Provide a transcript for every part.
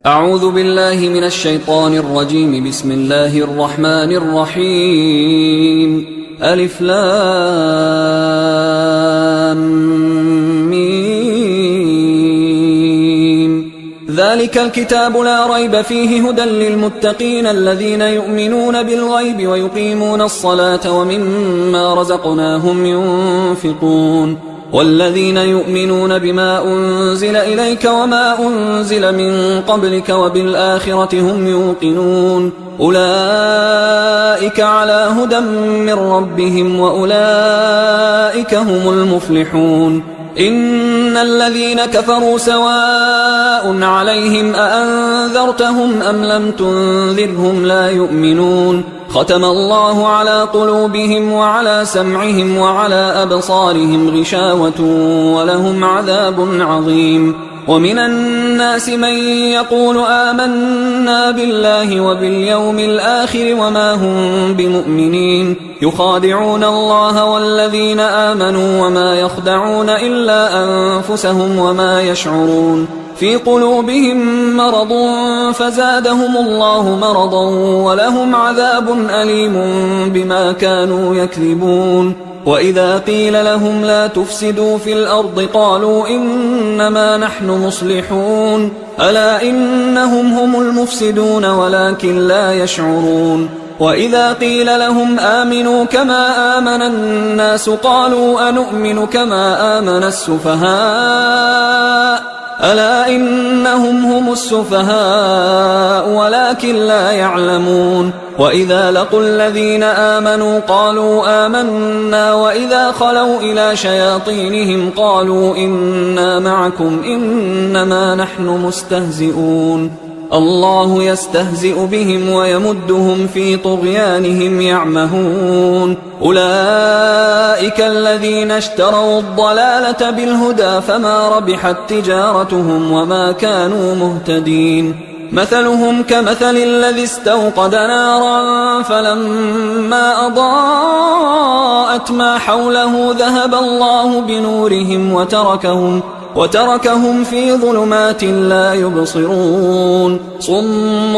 أعوذ بالله من الشيطان الرجيم. بسم الله الرحمن الرحيم. ألف لام ميم. ذلك الكتاب لا ريب فيه هدى للمتقين الذين يؤمنون بالغيب ويقيمون الصلاة ومما رزقناهم ينفقون والذين يؤمنون بما أنزل إليك وما أنزل من قبلك وبالآخرة هم يوقنون أولئك على هدى من ربهم وأولئك هم المفلحون. إن الذين كفروا سواء عليهم أأنذرتهم أم لم تنذرهم لا يؤمنون ختم الله على قلوبهم وعلى سمعهم وعلى أبصارهم غشاوة ولهم عذاب عظيم. ومن الناس من يقول آمنا بالله وباليوم الآخر وما هم بمؤمنين يخادعون الله والذين آمنوا وما يخدعون إلا أنفسهم وما يشعرون في قلوبهم مرض فزادهم الله مرضا ولهم عذاب أليم بما كانوا يكذبون. وإذا قيل لهم لا تفسدوا في الأرض قالوا إنما نحن مصلحون ألا إنهم هم المفسدون ولكن لا يشعرون. وإذا قيل لهم آمنوا كما آمن الناس قالوا أنؤمن كما آمن السفهاء ألا إنهم هم السفهاء ولكن لا يعلمون. وإذا لقوا الذين آمنوا قالوا آمنا وإذا خلوا إلى شياطينهم قالوا إنا معكم إنما نحن مستهزئون الله يستهزئ بهم ويمدهم في طغيانهم يعمهون. أولئك الذين اشتروا الضلالة بالهدى فما ربحت تجارتهم وما كانوا مهتدين. مثلهم كمثل الذي استوقد نارا فلما أضاءت ما حوله ذهب الله بنورهم وتركهم في ظلمات لا يبصرون صم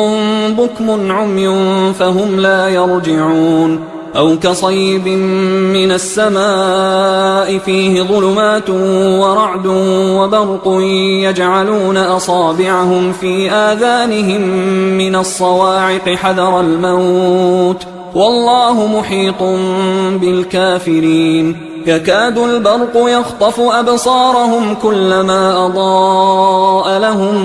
بكم عمي فهم لا يرجعون. أو كصيب من السماء فيه ظلمات ورعد وبرق يجعلون أصابعهم في آذانهم من الصواعق حذر الموت والله محيط بالكافرين. يكاد البرق يخطف أبصارهم كلما أضاء لهم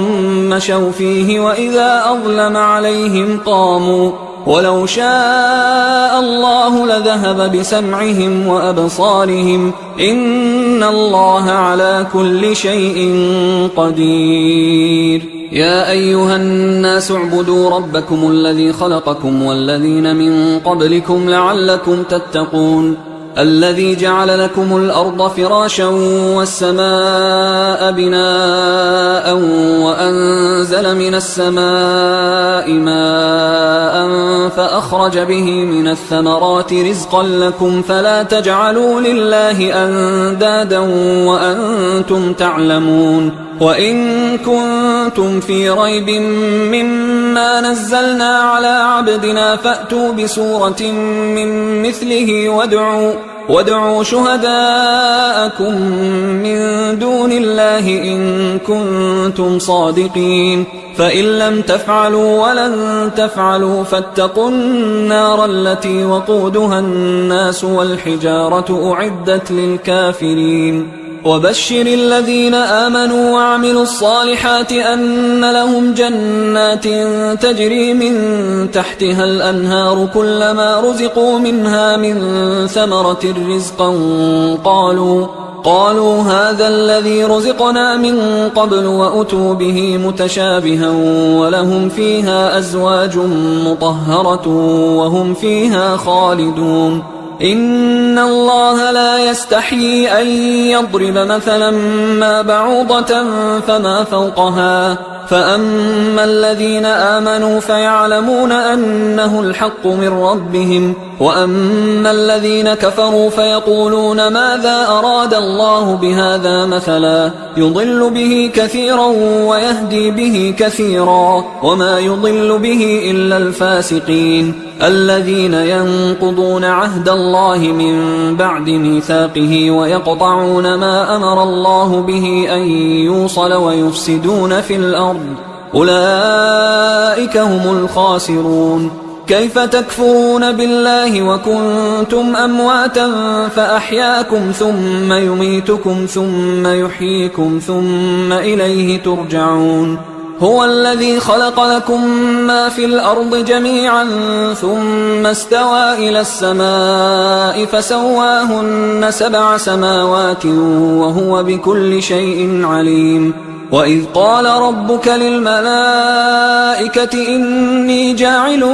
مشوا فيه وإذا أظلم عليهم قاموا ولو شاء الله لذهب بسمعهم وأبصارهم إن الله على كل شيء قدير. يا أيها الناس اعبدوا ربكم الذي خلقكم والذين من قبلكم لعلكم تتقون الذي جعل لكم الأرض فراشا والسماء بناء وأنزل من السماء ماء فأخرج به من الثمرات رزقا لكم فلا تجعلوا لله أندادا وأنتم تعلمون. وإن كنتم في ريب مما نزلنا على عبدنا فأتوا بسورة من مثله وادعوا شهداءكم من دون الله إن كنتم صادقين فإن لم تفعلوا ولن تفعلوا فاتقوا النار التي وقودها الناس والحجارة أعدت للكافرين. وبشر الذين آمنوا وعملوا الصالحات أن لهم جنات تجري من تحتها الأنهار كلما رزقوا منها من ثمرة رزقا قالوا هذا الذي رزقنا من قبل وأتوا به متشابها ولهم فيها أزواج مطهرة وهم فيها خالدون. إن الله لا يستحيي أن يضرب مثلا ما بعوضة فما فوقها فأما الذين آمنوا فيعلمون أنه الحق من ربهم وأما الذين كفروا فيقولون ماذا أراد الله بهذا مثلا يضل به كثيرا ويهدي به كثيرا وما يضل به إلا الفاسقين الذين ينقضون عهد الله من بعد ميثاقه ويقطعون ما أمر الله به أن يوصل ويفسدون في الأرض أولئك هم الخاسرون. كيف تكفرون بالله وكنتم أمواتا فأحياكم ثم يميتكم ثم يحييكم ثم إليه ترجعون. هو الذي خلق لكم ما في الأرض جميعا ثم استوى إلى السماء فسواهن 7 سماوات وهو بكل شيء عليم. وإذ قال ربك للملائكة إني جاعل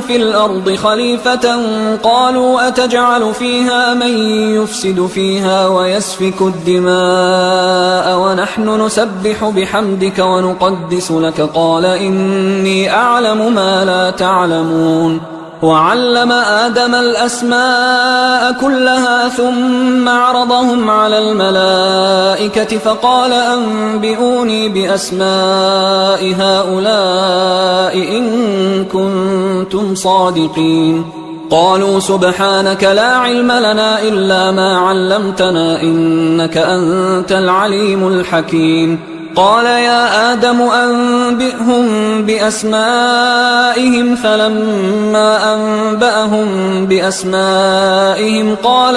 في الأرض خليفة قالوا أتجعل فيها من يفسد فيها ويسفك الدماء ونحن نسبح بحمدك ونقدس لك قال إني أعلم ما لا تعلمون. وعلم آدم الأسماء كلها ثم عرضهم على الملائكة فقال أنبئوني بأسماء هؤلاء إن كنتم صادقين. قالوا سبحانك لا علم لنا إلا ما علمتنا إنك أنت العليم الحكيم. قال يا آدم أنبئهم بأسمائهم فلما أنبأهم بأسمائهم قال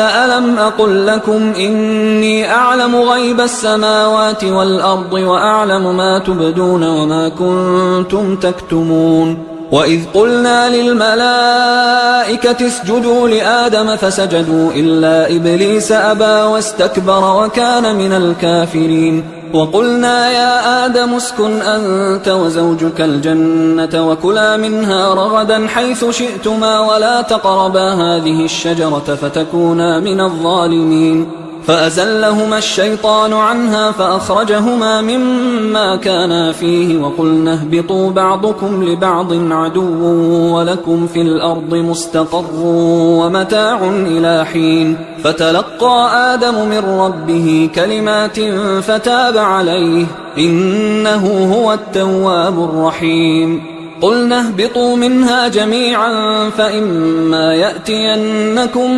ألم أقل لكم إني أعلم غيب السماوات والأرض وأعلم ما تبدون وما كنتم تكتمون. وإذ قلنا للملائكة اسجدوا لآدم فسجدوا إلا إبليس أبى واستكبر وكان من الكافرين. وقلنا يا آدم اسكن أنت وزوجك الجنة وكلا منها رغدا حيث شئتما ولا تقربا هذه الشجرة فتكونا من الظالمين. فأزلهما الشيطان عنها فأخرجهما مما كانا فيه وقلنا اهبطوا بعضكم لبعض عدو ولكم في الأرض مستقر ومتاع إلى حين. فتلقى آدم من ربه كلمات فتاب عليه إنه هو التواب الرحيم. قلنا اهبطوا منها جميعا فإما يأتينكم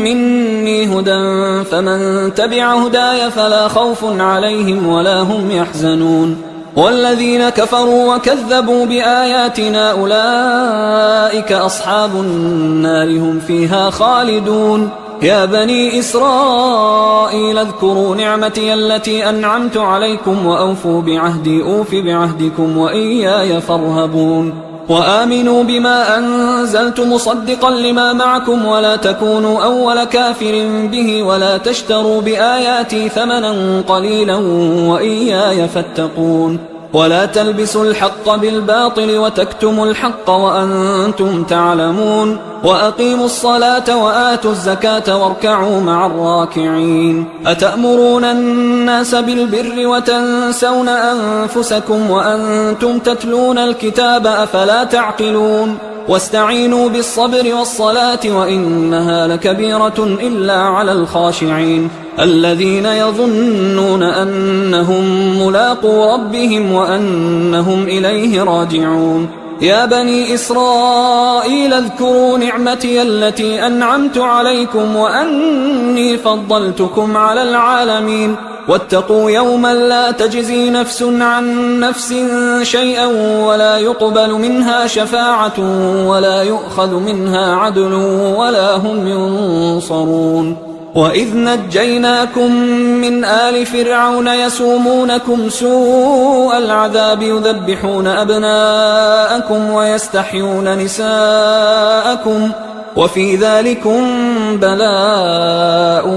مني هدى فمن تبع هداي فلا خوف عليهم ولا هم يحزنون. والذين كفروا وكذبوا بآياتنا أولئك أصحاب النار هم فيها خالدون. يا بني إسرائيل اذكروا نعمتي التي أنعمت عليكم وأوفوا بعهدي أوف بعهدكم وإياي فارهبون. وآمنوا بما أنزلت مصدقا لما معكم ولا تكونوا أول كافر به ولا تشتروا بآياتي ثمنا قليلا وإياي فاتقون. ولا تلبسوا الحق بالباطل وتكتموا الحق وأنتم تعلمون. وأقيموا الصلاة وآتوا الزكاة واركعوا مع الراكعين. أتأمرون الناس بالبر وتنسون أنفسكم وأنتم تتلون الكتاب أفلا تعقلون. واستعينوا بالصبر والصلاة وإنها لكبيرة إلا على الخاشعين الذين يظنون أنهم ملاقو ربهم وأنهم إليه راجعون. يا بني إسرائيل اذكروا نعمتي التي أنعمت عليكم وأني فضلتكم على العالمين. واتقوا يوما لا تجزي نفس عن نفس شيئا ولا يقبل منها شفاعة ولا يؤخذ منها عدل ولا هم ينصرون. وإذ نجيناكم من آل فرعون يسومونكم سوء العذاب يذبحون أبناءكم ويستحيون نساءكم وفي ذلكم بلاء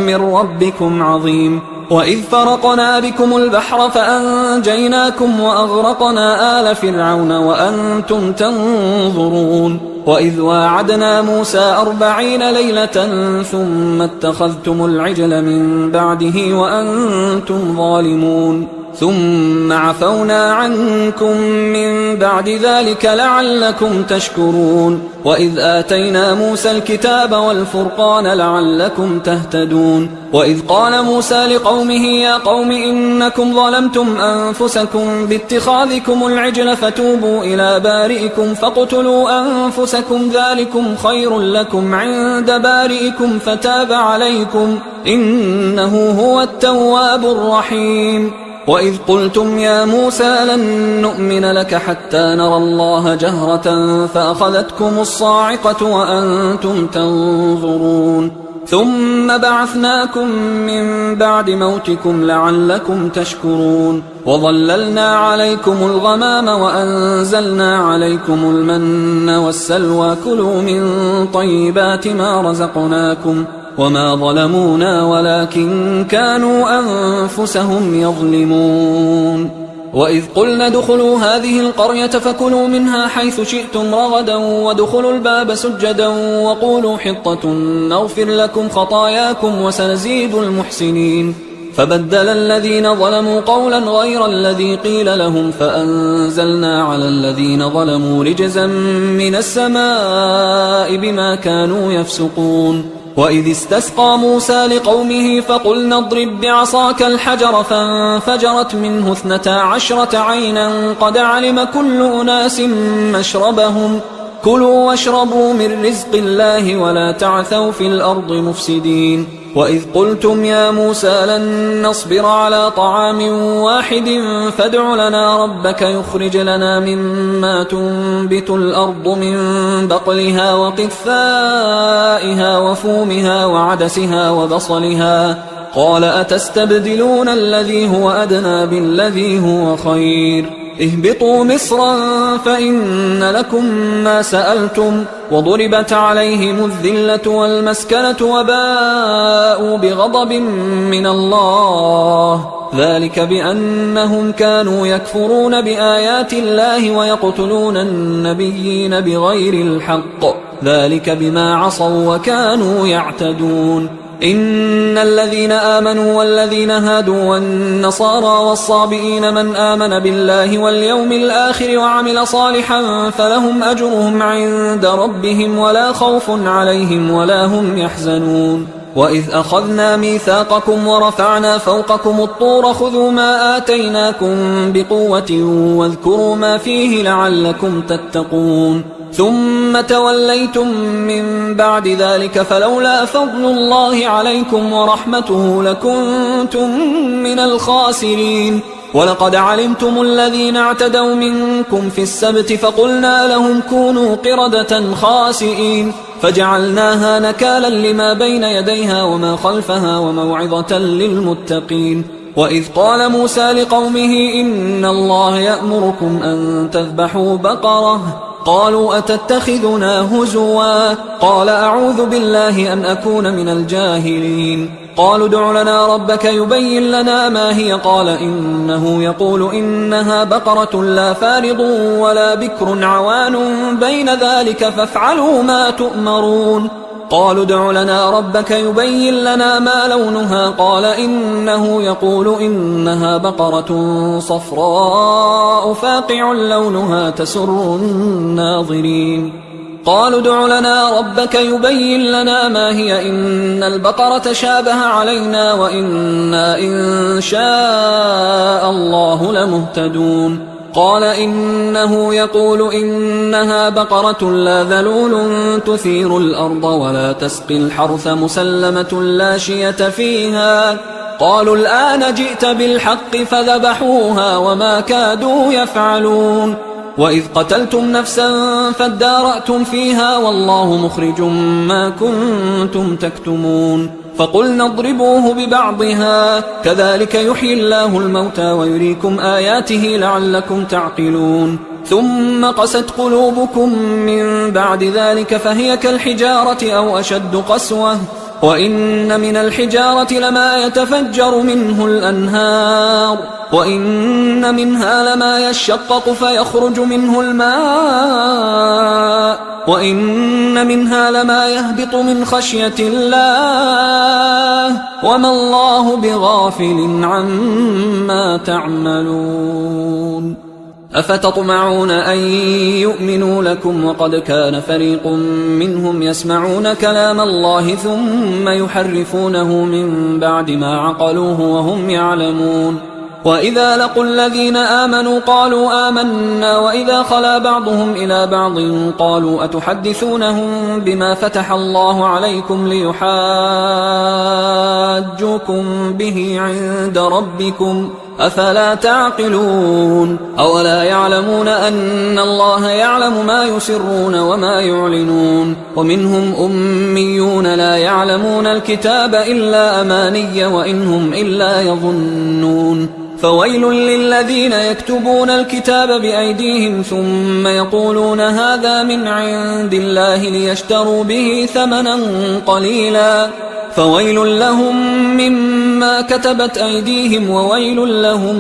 من ربكم عظيم. وإذ فرقنا بكم البحر فأنجيناكم وأغرقنا آل فرعون وأنتم تنظرون. وإذ واعدنا موسى 40 ليلة ثم اتخذتم العجل من بعده وأنتم ظالمون. ثم عفونا عنكم من بعد ذلك لعلكم تشكرون وإذ آتينا موسى الكتاب والفرقان لعلكم تهتدون وإذ قال موسى لقومه يا قوم إنكم ظلمتم أنفسكم باتخاذكم العجل فتوبوا إلى بارئكم فاقتلوا أنفسكم ذلكم خير لكم عند بارئكم فتاب عليكم إنه هو التواب الرحيم وإذ قلتم يا موسى لن نؤمن لك حتى نرى الله جهرة فأخذتكم الصاعقة وأنتم تنظرون ثم بعثناكم من بعد موتكم لعلكم تشكرون وظللنا عليكم الغمام وأنزلنا عليكم المن والسلوى كلوا من طيبات ما رزقناكم وما ظلمونا ولكن كانوا أنفسهم يظلمون وإذ قلنا ادخلوا هذه القرية فكلوا منها حيث شئتم رغدا وادخلوا الباب سجدا وقولوا حطة نغفر لكم خطاياكم وسنزيد المحسنين فبدل الذين ظلموا قولا غير الذي قيل لهم فأنزلنا على الذين ظلموا رجزا من السماء بما كانوا يفسقون وإذ استسقى موسى لقومه فقلنا اضرب بعصاك الحجر فانفجرت منه 12 عينا قد علم كل أناس مشربهم كلوا واشربوا من رزق الله ولا تعثوا في الأرض مفسدين وإذ قلتم يا موسى لن نصبر على طعام واحد فادع لنا ربك يخرج لنا مما تنبت الأرض من بقلها وقثائها وفومها وعدسها وبصلها قال أتستبدلون الذي هو أدنى بالذي هو خير اهبطوا مصرا فإن لكم ما سألتم وضربت عليهم الذلة والمسكنة وباءوا بغضب من الله ذلك بأنهم كانوا يكفرون بآيات الله ويقتلون النبيين بغير الحق ذلك بما عصوا وكانوا يعتدون إن الذين آمنوا والذين هادوا والنصارى والصابئين من آمن بالله واليوم الآخر وعمل صالحا فلهم أجرهم عند ربهم ولا خوف عليهم ولا هم يحزنون وإذ أخذنا ميثاقكم ورفعنا فوقكم الطور خذوا ما آتيناكم بقوة واذكروا ما فيه لعلكم تتقون ثم توليتم من بعد ذلك فلولا فضل الله عليكم ورحمته لكنتم من الخاسرين ولقد علمتم الذين اعتدوا منكم في السبت فقلنا لهم كونوا قردة خاسئين فجعلناها نكالا لما بين يديها وما خلفها وموعظة للمتقين وإذ قال موسى لقومه إن الله يأمركم أن تذبحوا بقرة قالوا أتتخذنا هزوا قال أعوذ بالله أن أكون من الجاهلين قالوا ادع لنا ربك يبين لنا ما هي قال إنه يقول إنها بقرة لا فارض ولا بكر عوان بين ذلك فافعلوا ما تؤمرون قالوا ادع لنا ربك يبين لنا ما لونها قال إنه يقول إنها بقرة صفراء فاقع لونها تسر الناظرين قالوا ادع لنا ربك يبين لنا ما هي إن البقرة شابه علينا وإنا إن شاء الله لمهتدون قال إنه يقول إنها بقرة لا ذلول تثير الأرض ولا تسقي الحرث مسلمة لا شية فيها قالوا الآن جئت بالحق فذبحوها وما كادوا يفعلون وإذ قتلتم نفسا فادارأتم فيها والله مخرج ما كنتم تكتمون فقلنا اضربوه ببعضها كذلك يحيي الله الموتى ويريكم آياته لعلكم تعقلون ثم قست قلوبكم من بعد ذلك فهي كالحجارة أو أشد قسوة وإن من الحجارة لما يتفجر منه الأنهار وإن منها لما يشقق فيخرج منه الماء وإن منها لما يهبط من خشية الله وما الله بغافل عما تعملون أفتطمعون أن يؤمنوا لكم وقد كان فريق منهم يسمعون كلام الله ثم يحرفونه من بعد ما عقلوه وهم يعلمون وإذا لقوا الذين آمنوا قالوا آمنا وإذا خلا بعضهم إلى بعض قالوا أتحدثونهم بما فتح الله عليكم ليحاجوكم به عند ربكم أفلا تعقلون أولا يعلمون أن الله يعلم ما يسرون وما يعلنون ومنهم أميون لا يعلمون الكتاب إلا أماني وإنهم إلا يظنون فويل للذين يكتبون الكتاب بأيديهم ثم يقولون هذا من عند الله ليشتروا به ثمنا قليلا فويل لهم مما كتبت أيديهم وويل لهم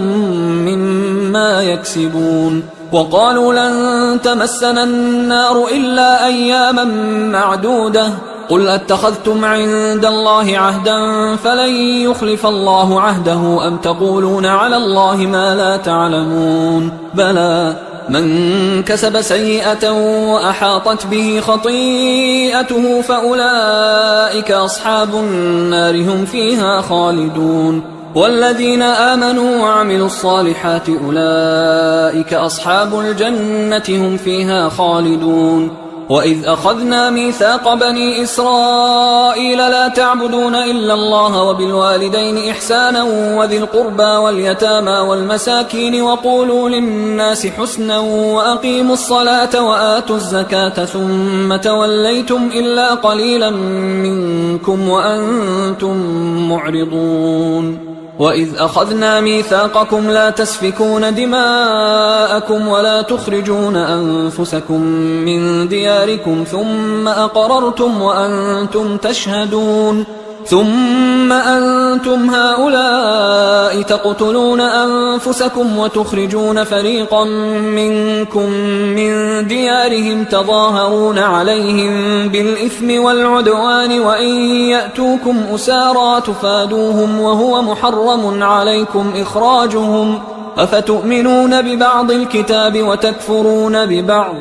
مما يكسبون وقالوا لن تمسنا النار إلا أياما معدودة قل أتخذتم عند الله عهدا فلن يخلف الله عهده أم تقولون على الله ما لا تعلمون بلى من كسب سيئة وأحاطت به خطيئته فأولئك أصحاب النار هم فيها خالدون والذين آمنوا وعملوا الصالحات أولئك أصحاب الجنة هم فيها خالدون وإذ أخذنا ميثاق بني إسرائيل لا تعبدون إلا الله وبالوالدين إحسانا وذي القربى واليتامى والمساكين وقولوا للناس حسنا وأقيموا الصلاة وآتوا الزكاة ثم توليتم إلا قليلا منكم وأنتم معرضون وإذ أخذنا ميثاقكم لا تسفكون دماءكم ولا تخرجون أنفسكم من دياركم ثم أقررتم وأنتم تشهدون ثم أنتم هؤلاء تقتلون أنفسكم وتخرجون فريقا منكم من ديارهم تظاهرون عليهم بالإثم والعدوان وإن يأتوكم أسارى تفادوهم وهو محرم عليكم إخراجهم أفتؤمنون ببعض الكتاب وتكفرون ببعض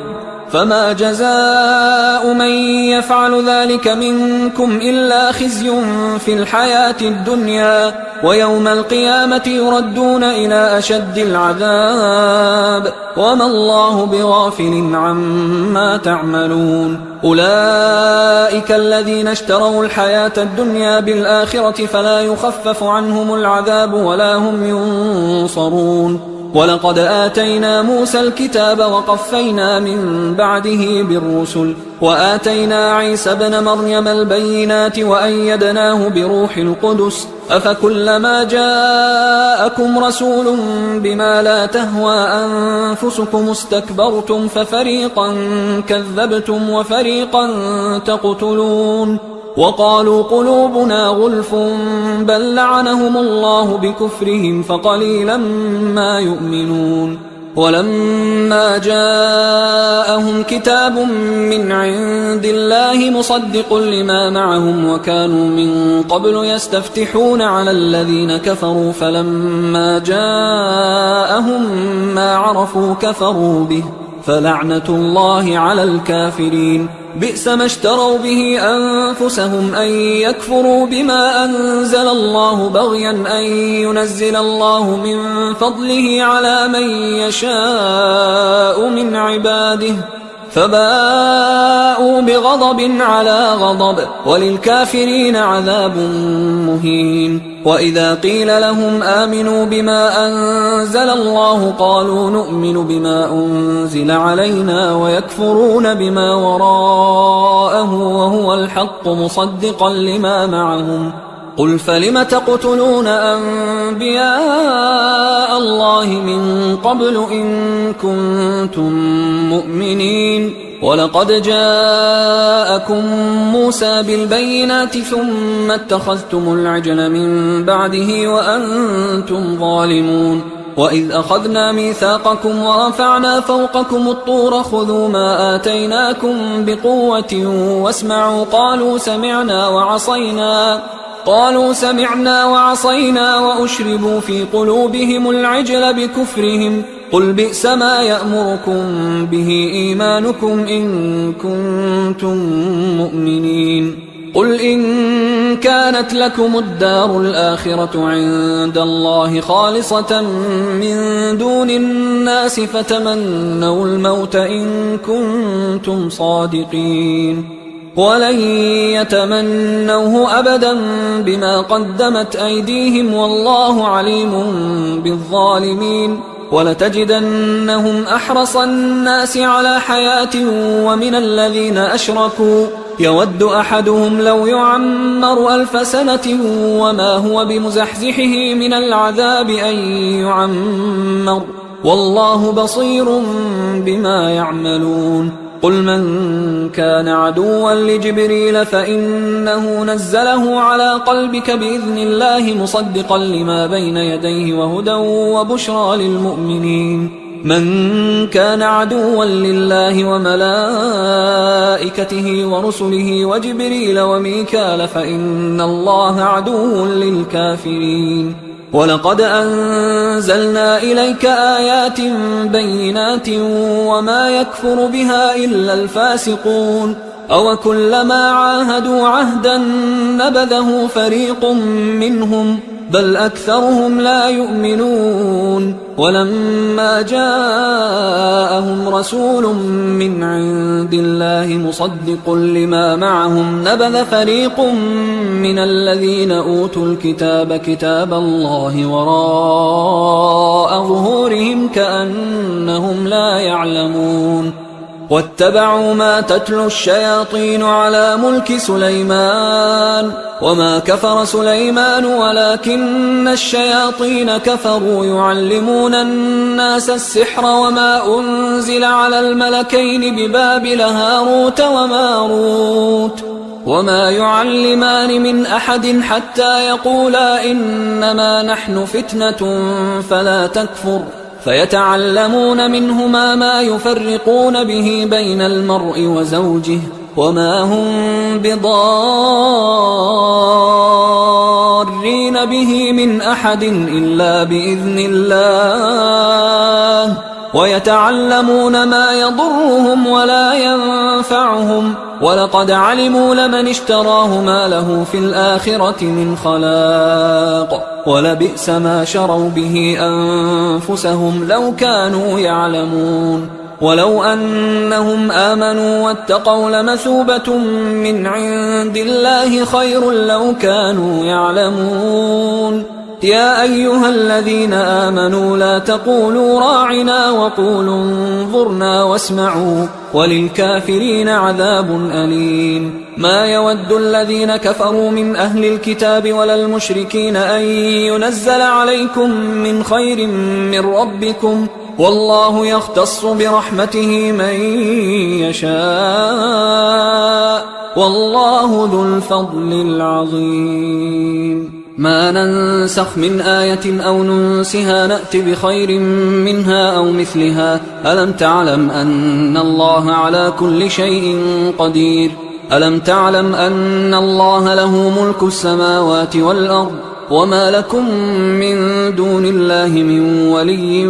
فما جزاء من يفعل ذلك منكم إلا خزي في الحياة الدنيا ويوم القيامة يردون إلى أشد العذاب وما الله بغافل عما تعملون أولئك الذين اشتروا الحياة الدنيا بالآخرة فلا يخفف عنهم العذاب ولا هم ينصرون ولقد آتينا موسى الكتاب وقفينا من بعده بالرسل وآتينا عيسى ابن مريم البينات وأيدناه بروح القدس أفكلما جاءكم رسول بما لا تهوى أنفسكم استكبرتم ففريقا كذبتم وفريقا تقتلون وقالوا قلوبنا غلف بل لعنهم الله بكفرهم فقليلا ما يؤمنون ولما جاءهم كتاب من عند الله مصدق لما معهم وكانوا من قبل يستفتحون على الذين كفروا فلما جاءهم ما عرفوا كفروا به فلعنة الله على الكافرين بئس ما اشتروا به أنفسهم أن يكفروا بما أنزل الله بغيا أن ينزل الله من فضله على من يشاء من عباده فباءوا بغضب على غضب وللكافرين عذاب مهين وإذا قيل لهم آمنوا بما أنزل الله قالوا نؤمن بما أنزل علينا ويكفرون بما وراءه وهو الحق مصدقا لما معهم قل فلم تقتلون أنبياء الله من قبل إن كنتم مؤمنين ولقد جاءكم موسى بالبينات ثم اتخذتم العجل من بعده وأنتم ظالمون وإذ أخذنا ميثاقكم ورفعنا فوقكم الطور خذوا ما آتيناكم بقوة واسمعوا قالوا سمعنا وعصينا وأشربوا في قلوبهم العجل بكفرهم قل بئس ما يأمركم به إيمانكم إن كنتم مؤمنين قل إن كانت لكم الدار الآخرة عند الله خالصة من دون الناس فتمنوا الموت إن كنتم صادقين ولن يتمنوه أبدا بما قدمت أيديهم والله عليم بالظالمين ولتجدنهم أحرص الناس على حياة ومن الذين أشركوا يود أحدهم لو يعمر 1000 سنة وما هو بمزحزحه من العذاب أن يعمر والله بصير بما يعملون قل من كان عدوا لجبريل فإنه نزله على قلبك بإذن الله مصدقا لما بين يديه وهدى وبشرى للمؤمنين من كان عدوا لله وملائكته ورسله وجبريل وميكال فإن الله عدو للكافرين ولقد أنزلنا إليك آيات بينات وما يكفر بها إلا الفاسقون أوكلما عاهدوا عهدا نبذه فريق منهم بل أكثرهم لا يؤمنون ولما جاءهم رسول من عند الله مصدق لما معهم نبذ فريق من الذين أوتوا الكتاب كتاب الله وراء ظهورهم كأنهم لا يعلمون واتبعوا ما تتلو الشياطين على ملك سليمان وما كفر سليمان ولكن الشياطين كفروا يعلمون الناس السحر وما أنزل على الملكين ببابل هاروت وماروت وما يعلمان من أحد حتى يقولا إنما نحن فتنة فلا تكفر فيتعلمون منهما ما يفرقون به بين المرء وزوجه وما هم بضارين به من أحد إلا بإذن الله ويتعلمون ما يضرهم ولا ينفعهم ولقد علموا لمن اشتراه ما له في الآخرة من خلاق ولبئس ما شروا به أنفسهم لو كانوا يعلمون ولو أنهم آمنوا واتقوا لمثوبة من عند الله خير لو كانوا يعلمون يا أيها الذين آمنوا لا تقولوا راعنا وقولوا انظرنا واسمعوا وللكافرين عذاب أليم ما يود الذين كفروا من أهل الكتاب ولا المشركين أن ينزل عليكم من خير من ربكم والله يختص برحمته من يشاء والله ذو الفضل العظيم ما ننسخ من آية أو ننسها نأت بخير منها أو مثلها ألم تعلم أن الله على كل شيء قدير ألم تعلم أن الله له ملك السماوات والأرض وما لكم من دون الله من ولي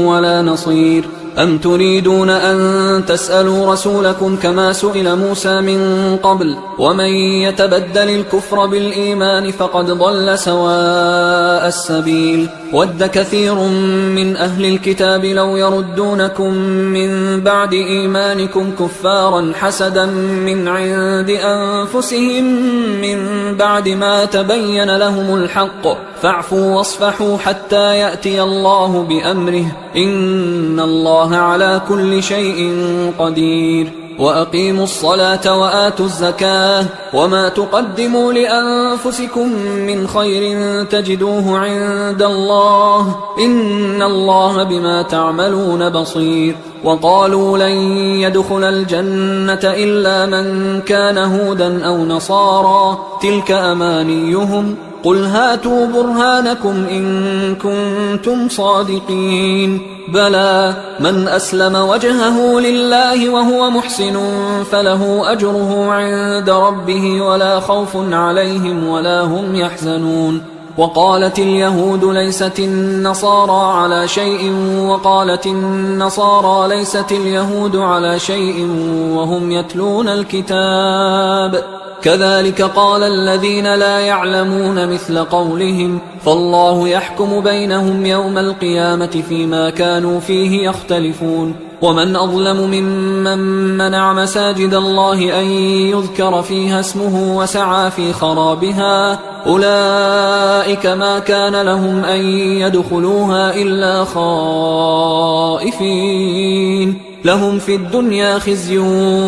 ولا نصير أم تريدون أن تسألوا رسولكم كما سئل موسى من قبل ومن يتبدل الكفر بالإيمان فقد ضل سواء السبيل ود كثير من أهل الكتاب لو يردونكم من بعد إيمانكم كفارا حسدا من عند أنفسهم من بعد ما تبين لهم الحق فاعفوا واصفحوا حتى يأتي الله بأمره إن الله على كل شيء قدير وأقيموا الصلاة وآتوا الزكاة وما تقدموا لأنفسكم من خير تجدوه عند الله إن الله بما تعملون بصير. وقالوا لن يدخل الجنة إلا من كان هودا أو نصارى تلك أمانيهم قل هاتوا برهانكم إن كنتم صادقين بلى من أسلم وجهه لله وهو محسن فله أجره عند ربه ولا خوف عليهم ولا هم يحزنون. وقالت اليهود ليست النصارى على شيء وقالت النصارى ليست اليهود على شيء وهم يتلون الكتاب كذلك قال الذين لا يعلمون مثل قولهم فالله يحكم بينهم يوم القيامة فيما كانوا فيه يختلفون. ومن أظلم ممن منع مساجد الله أن يذكر فيها اسمه وسعى في خرابها أولئك ما كان لهم أن يدخلوها إلا خائفين لهم في الدنيا خزي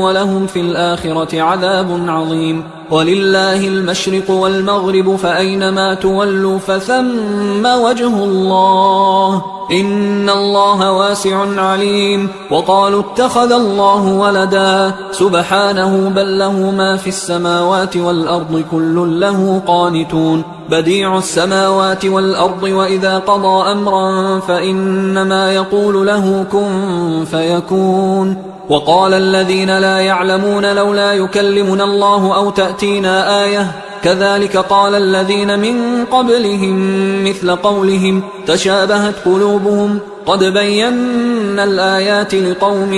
ولهم في الآخرة عذاب عظيم. ولله المشرق والمغرب فأينما تولوا فثم وجه الله إن الله واسع عليم. وقالوا اتخذ الله ولدا سبحانه بل له ما في السماوات والأرض كل له قانتون بديع السماوات والأرض وإذا قضى أمرا فإنما يقول له كن فيكون. وقال الذين لا يعلمون لولا يكلمنا الله أو تأتينا آية كذلك قال الذين من قبلهم مثل قولهم تشابهت قلوبهم قد بينا الآيات لقوم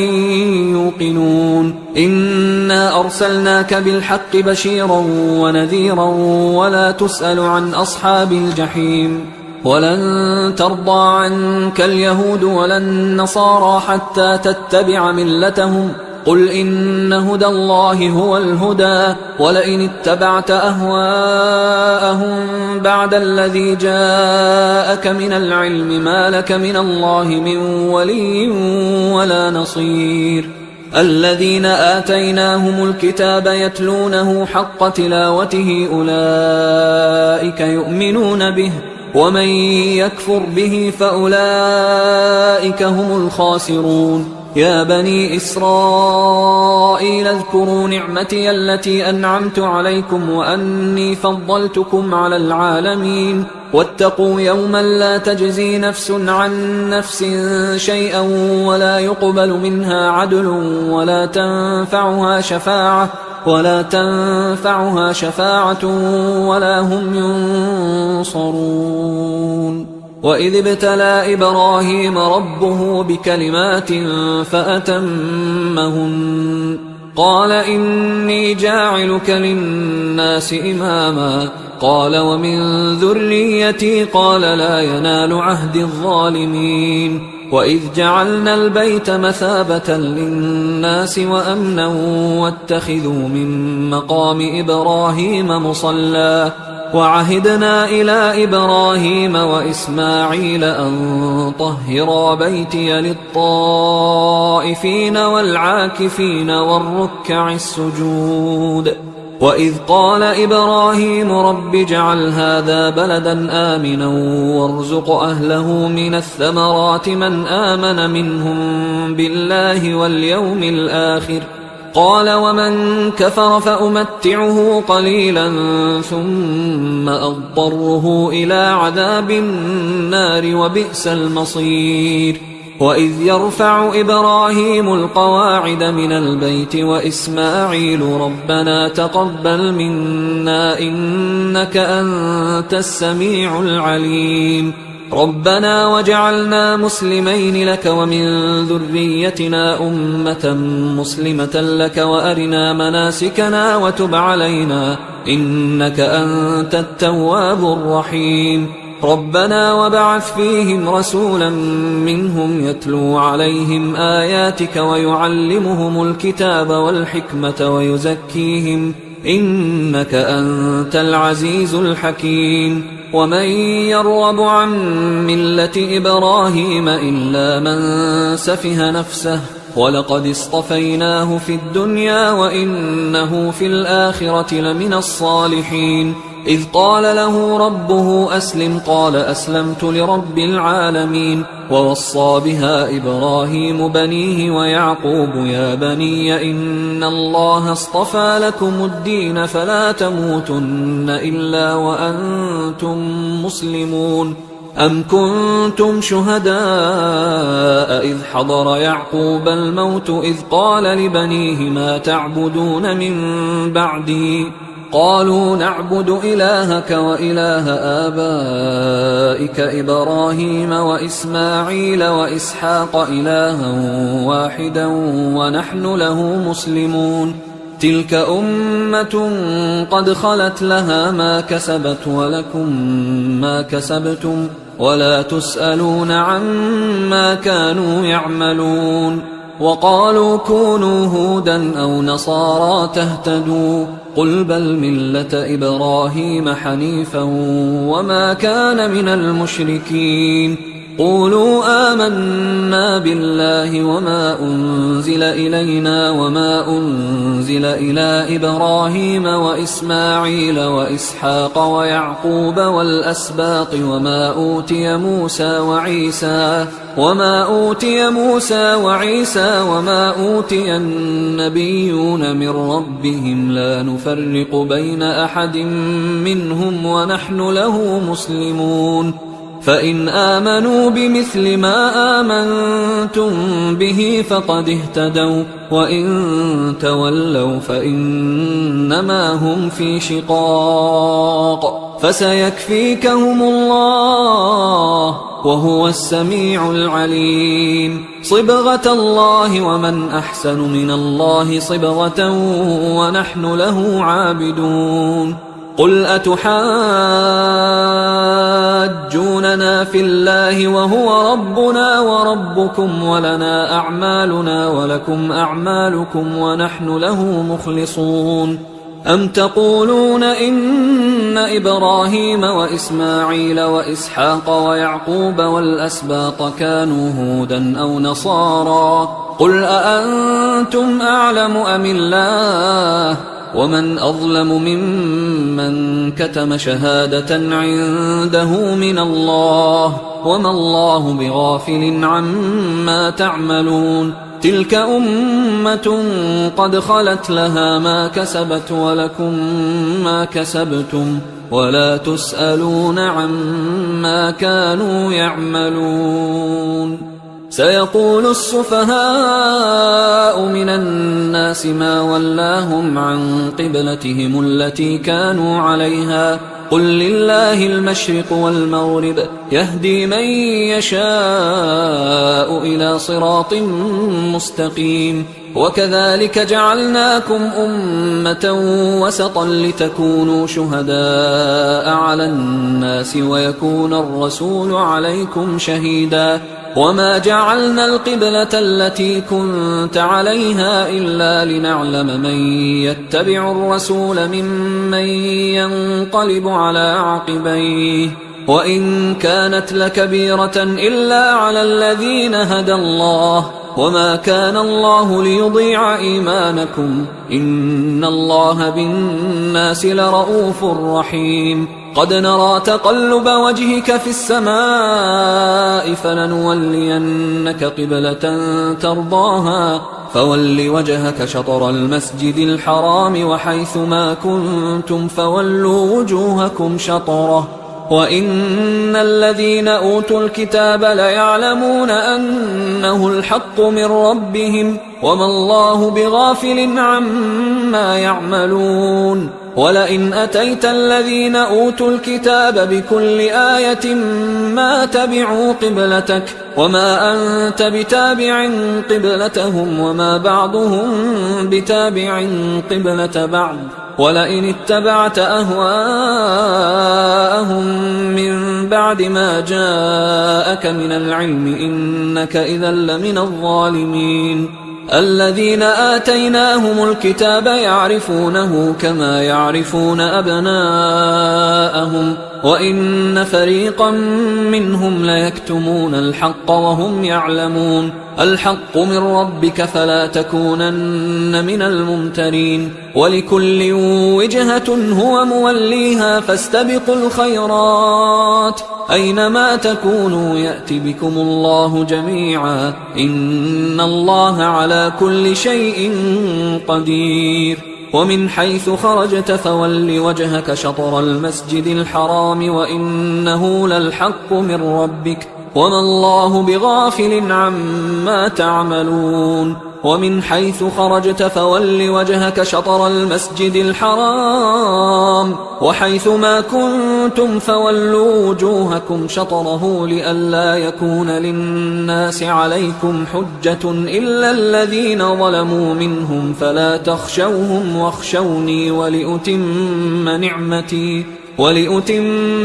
يوقنون. إنا أرسلناك بالحق بشيرا ونذيرا ولا تسأل عن أصحاب الجحيم. ولن ترضى عنك اليهود ولا النصارى حتى تتبع ملتهم قل إن هدى الله هو الهدى ولئن اتبعت أهواءهم بعد الذي جاءك من العلم ما لك من الله من ولي ولا نصير. الذين آتيناهم الكتاب يتلونه حق تلاوته أولئك يؤمنون به ومن يكفر به فأولئك هم الخاسرون. يا بني إسرائيل اذكروا نعمتي التي أنعمت عليكم وأني فضلتكم على العالمين واتقوا يوما لا تجزي نفس عن نفس شيئا ولا يقبل منها عدل ولا تنفعها شفاعة ولا هم ينصرون. وإذ ابتلى إبراهيم ربه بكلمات فأتمهن قال إني جاعلك للناس إماما قال ومن ذريتي قال لا ينال عهد الظالمين. وإذ جعلنا البيت مثابة للناس وأمنا واتخذوا من مقام إبراهيم مصلى وعهدنا إلى إبراهيم وإسماعيل أن طهرا بيتي للطائفين والعاكفين والركع السجود. وإذ قال إبراهيم رب اجعل هذا بلدا آمنا وارزق أهله من الثمرات من آمن منهم بالله واليوم الآخر قال ومن كفر فأمتعه قليلا ثم أضطره إلى عذاب النار وبئس المصير. وإذ يرفع إبراهيم القواعد من البيت وإسماعيل ربنا تقبل منا إنك أنت السميع العليم ربنا وجعلنا مسلمين لك ومن ذريتنا أمة مسلمة لك وأرنا مناسكنا وتب علينا إنك أنت التواب الرحيم ربنا وبعث فيهم رسولا منهم يتلو عليهم آياتك ويعلمهم الكتاب والحكمة ويزكيهم إنك أنت العزيز الحكيم. ومن يرغب عن ملة إبراهيم إلا من سفه نفسه ولقد اصطفيناه في الدنيا وإنه في الآخرة لمن الصالحين. إذ قال له ربه أسلم قال أسلمت لرب العالمين. ووصى بها إبراهيم بنيه ويعقوب يا بني إن الله اصطفى لكم الدين فلا تموتن إلا وأنتم مسلمون. أم كنتم شهداء إذ حضر يعقوب الموت إذ قال لبنيه ما تعبدون من بعدي قالوا نعبد إلهك وإله آبائك إبراهيم وإسماعيل وإسحاق إلها واحدا ونحن له مسلمون. تلك أمة قد خلت لها ما كسبت ولكم ما كسبتم ولا تسألون عما كانوا يعملون. وقالوا كونوا هودا أو نصارى تهتدوا قل بل ملة إبراهيم حنيفا وما كان من المشركين. قولوا آمنا بالله وما أنزل إلينا وما أنزل إلى إبراهيم وإسماعيل وإسحاق ويعقوب والأسباط وما أوتي موسى وعيسى وما أوتي النبيون من ربهم لا نفرق بين أحد منهم ونحن له مسلمون. فإن آمنوا بمثل ما آمنتم به فقد اهتدوا وإن تولوا فإنما هم في شقاق فسيكفيكهم الله وهو السميع العليم. صبغة الله ومن أحسن من الله صبغة ونحن له عابدون. قل أتحاجوننا في الله وهو ربنا وربكم ولنا أعمالنا ولكم أعمالكم ونحن له مخلصون. أم تقولون إن إبراهيم وإسماعيل وإسحاق ويعقوب والأسباط كانوا هودا أو نصارى قل أأنتم أعلم أم الله ومن أظلم ممن كتم شهادة عنده من الله وما الله بغافل عما تعملون. تلك أمة قد خلت لها ما كسبت ولكم ما كسبتم ولا تسألون عما كانوا يعملون. سيقول السفهاء من الناس ما ولاهم عن قبلتهم التي كانوا عليها قل لله المشرق والمغرب يهدي من يشاء إلى صراط مستقيم. وكذلك جعلناكم أمة وسطا لتكونوا شهداء على الناس ويكون الرسول عليكم شهيدا. وما جعلنا القبلة التي كنت عليها إلا لنعلم من يتبع الرسول ممن ينقلب على عقبيه وإن كانت لكبيرة إلا على الذين هدى الله وما كان الله ليضيع إيمانكم إن الله بالناس لرؤوف رحيم. قد نرى تقلب وجهك في السماء فلنولينك قبلة ترضاها فول وجهك شطر المسجد الحرام وحيث ما كنتم فولوا وجوهكم شطره وإن الذين أوتوا الكتاب ليعلمون أنه الحق من ربهم وما الله بغافل عما يعملون. ولئن أتيت الذين أوتوا الكتاب بكل آية ما تبعوا قبلتك وما أنت بتابع قبلتهم وما بعضهم بتابع قبلة بعض ولئن اتبعت أهواءهم من بعد ما جاءك من العلم إنك إذا لمن الظالمين. الذين آتيناهم الكتاب يعرفونه كما يعرفون أبناءهم وإن فريقا منهم ليكتمون الحق وهم يعلمون الحق من ربك فلا تكونن من الممترين ولكل وجهة هو موليها فاستبقوا الخيرات أينما تكونوا يأت بكم الله جميعا إن الله على كل شيء قدير ومن حيث خرجت فول وجهك شطر المسجد الحرام وإنه للحق من ربك وما الله بغافل عما تعملون ومن حيث خرجت فول وجهك شطر المسجد الحرام وحيث ما كنتم فولوا وجوهكم شطره لئلا يكون للناس عليكم حجة إلا الذين ظلموا منهم فلا تخشوهم واخشوني ولأتم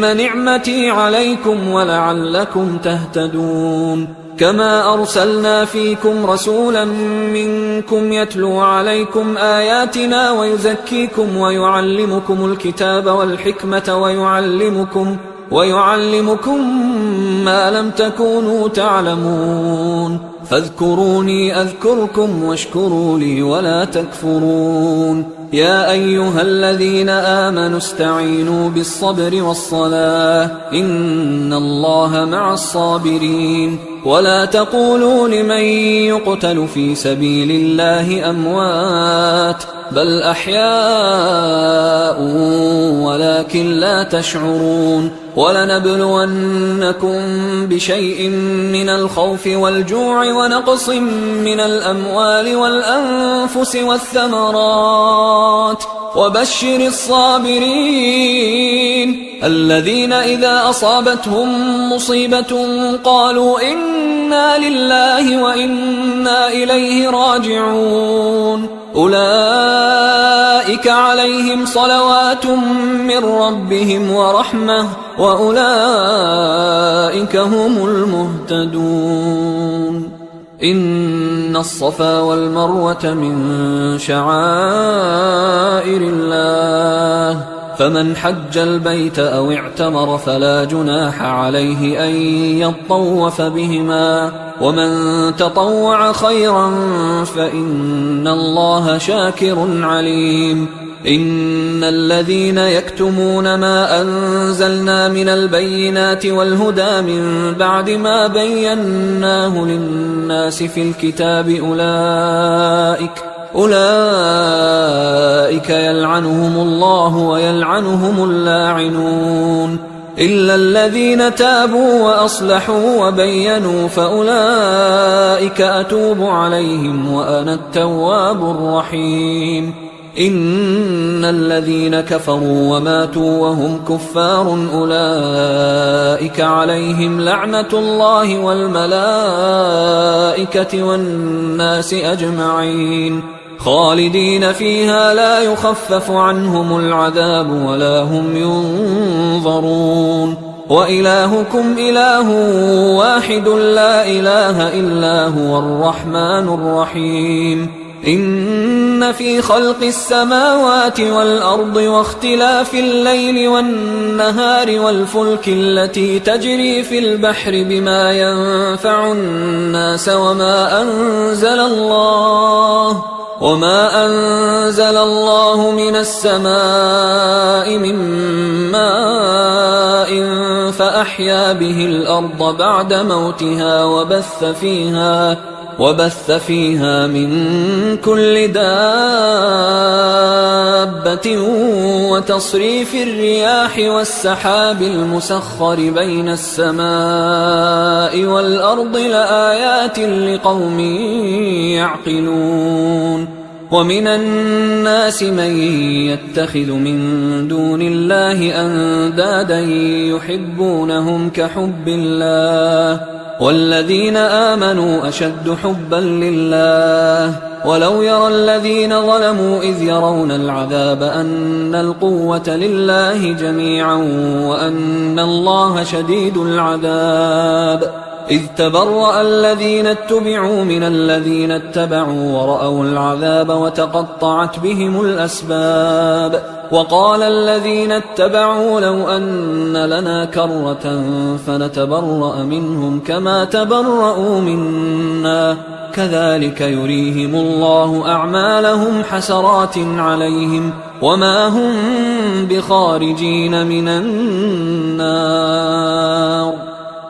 نعمتي عليكم ولعلكم تهتدون كما أرسلنا فيكم رسولا منكم يتلو عليكم آياتنا ويزكيكم ويعلمكم الكتاب والحكمة ويعلمكم ما لم تكونوا تعلمون فاذكروني أذكركم واشكروا لي ولا تكفرون يا أيها الذين آمنوا استعينوا بالصبر والصلاة إن الله مع الصابرين ولا تقولوا لمن يقتل في سبيل الله أموات بل أحياء ولكن لا تشعرون ولنبلونكم بشيء من الخوف والجوع ونقص من الأموال والأنفس والثمرات وبشر الصابرين الذين إذا أصابتهم مصيبة قالوا إنا لله وإنا إليه راجعون أولئك عليهم صلوات من ربهم ورحمة وأولئك هم المهتدون إن الصفا والمروة من شعائر الله فمن حج البيت أو اعتمر فلا جناح عليه أن يطوف بهما ومن تطوع خيرا فإن الله شاكر عليم إن الذين يكتمون ما أنزلنا من البينات والهدى من بعد ما بيناه للناس في الكتاب أولئك يلعنهم الله ويلعنهم اللاعنون إلا الذين تابوا وأصلحوا وبينوا فأولئك أتوب عليهم وأنا التواب الرحيم إن الذين كفروا وماتوا وهم كفار أولئك عليهم لعنة الله والملائكة والناس أجمعين خالدين فيها لا يخفف عنهم العذاب ولا هم ينظرون وإلهكم إله واحد لا إله إلا هو الرحمن الرحيم إن في خلق السماوات والأرض واختلاف الليل والنهار والفلك التي تجري في البحر بما ينفع الناس وما أنزل الله من السماء من ماء فأحيا به الأرض بعد موتها وبث فيها من كل دابة وتصريف الرياح والسحاب المسخر بين السماء والأرض لآيات لقوم يعقلون ومن الناس من يتخذ من دون الله أندادا يحبونهم كحب الله والذين آمنوا أشد حبا لله ولو يرى الذين ظلموا إذ يرون العذاب أن القوة لله جميعا وأن الله شديد العذاب إذ تبرأ الذين اتبعوا من الذين اتبعوا ورأوا العذاب وتقطعت بهم الأسباب وقال الذين اتبعوا لو أن لنا كرة فنتبرأ منهم كما تبرأوا منا كذلك يريهم الله أعمالهم حسرات عليهم وما هم بخارجين من النار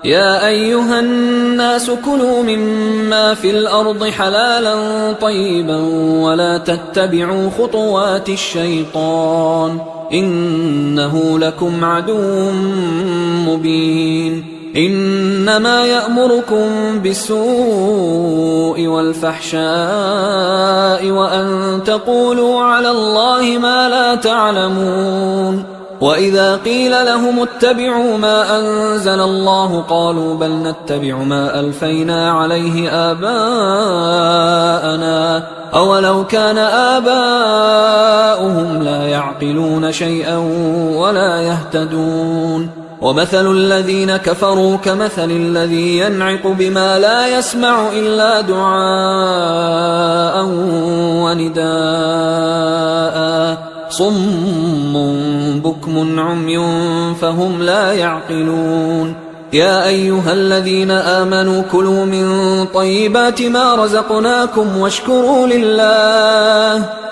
يا أيها الناس كلوا مما في الأرض حلالا طيبا ولا تتبعوا خطوات الشيطان إنه لكم عدو مبين إنما يأمركم بالسوء والفحشاء وأن تقولوا على الله ما لا تعلمون وإذا قيل لهم اتبعوا ما أنزل الله قالوا بل نتبع ما ألفينا عليه آباءنا أولو كان آباؤهم لا يعقلون شيئا ولا يهتدون ومثل الذين كفروا كمثل الذي ينعق بما لا يسمع إلا دعاء ونداء صم بكم عمي فهم لا يعقلون يا أيها الذين آمنوا كلوا من طيبات ما رزقناكم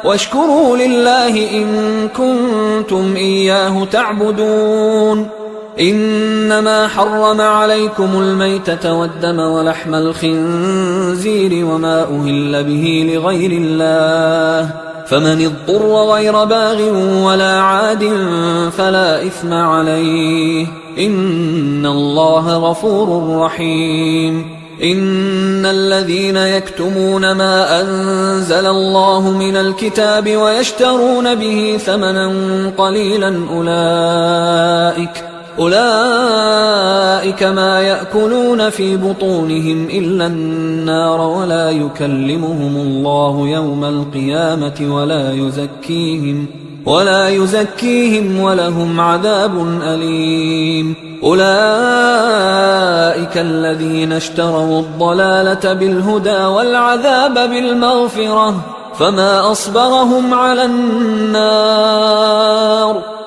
واشكروا لله إن كنتم إياه تعبدون إنما حرم عليكم الميتة والدم ولحم الخنزير وما أهل به لغير الله فمن اضطر غير باغ ولا عاد فلا إثم عليه إن الله غفور رحيم إن الذين يكتمون ما أنزل الله من الكتاب ويشترون به ثمنا قليلا أولئك ما يأكلون في بطونهم إلا النار ولا يكلمهم الله يوم القيامة ولا يزكيهم ولهم عذاب أليم أولئك الذين اشتروا الضلالة بالهدى والعذاب بالمغفرة فما أصبرهم على النار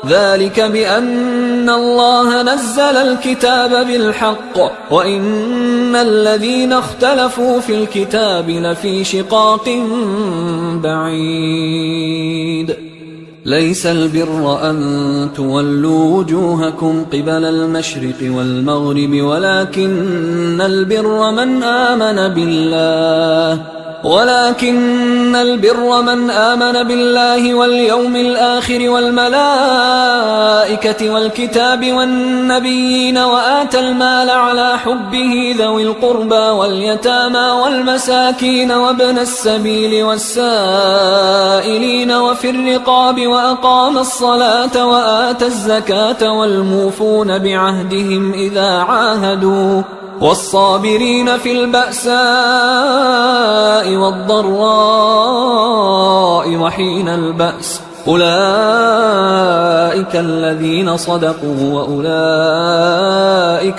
ذلك بأن الله نزل الكتاب بالحق وإن الذين اختلفوا في الكتاب لفي شقاق بعيد ليس البر أن تولوا وجوهكم قبل المشرق والمغرب ولكن البر من آمن بالله واليوم الآخر والملائكة والكتاب والنبيين وآتى المال على حبه ذوي القربى واليتامى والمساكين وابن السبيل والسائلين وفي الرقاب وأقام الصلاة وآتى الزكاة والموفون بعهدهم إذا عاهدوا والصابرين في البأساء والضراء وحين البأس أولئك الذين صدقوا وأولئك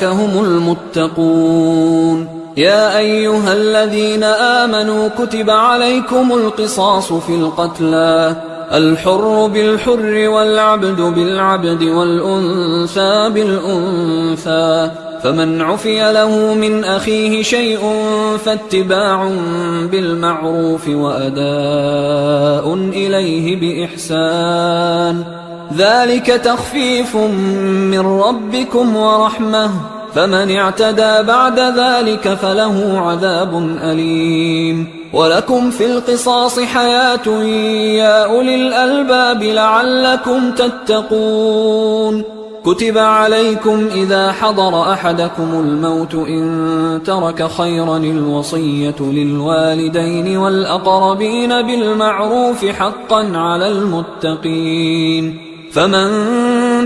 هم المتقون يا أيها الذين آمنوا كتب عليكم القصاص في القتلى الحر بالحر والعبد بالعبد والأنثى بالأنثى فمن عفي له من أخيه شيء فاتباع بالمعروف وأداء إليه بإحسان ذلك تخفيف من ربكم ورحمة فمن اعتدى بعد ذلك فله عذاب أليم ولكم في القصاص حياة يا أولي الألباب لعلكم تتقون كتب عليكم إذا حضر أحدكم الموت إن ترك خيرا الوصية للوالدين والأقربين بالمعروف حقا على المتقين فمن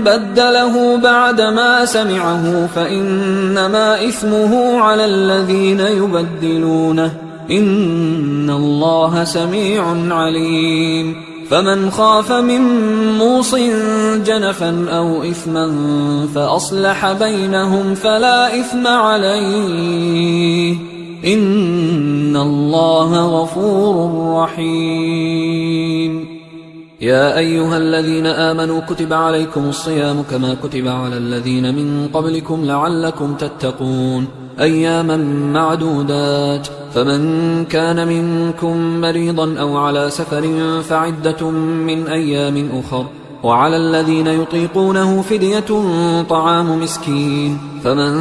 بدله بعدما سمعه فإنما إثمه على الذين يبدلونه إن الله سميع عليم فمن خاف من موص جنفا أو إثما فأصلح بينهم فلا إثم عليه إن الله غفور رحيم. يا أيها الذين آمنوا كتب عليكم الصيام كما كتب على الذين من قبلكم لعلكم تتقون أياما معدودات، فمن كان منكم مريضا أو على سفر فعدة من أيام أخر، وعلى الذين يطيقونه فدية طعام مسكين، فمن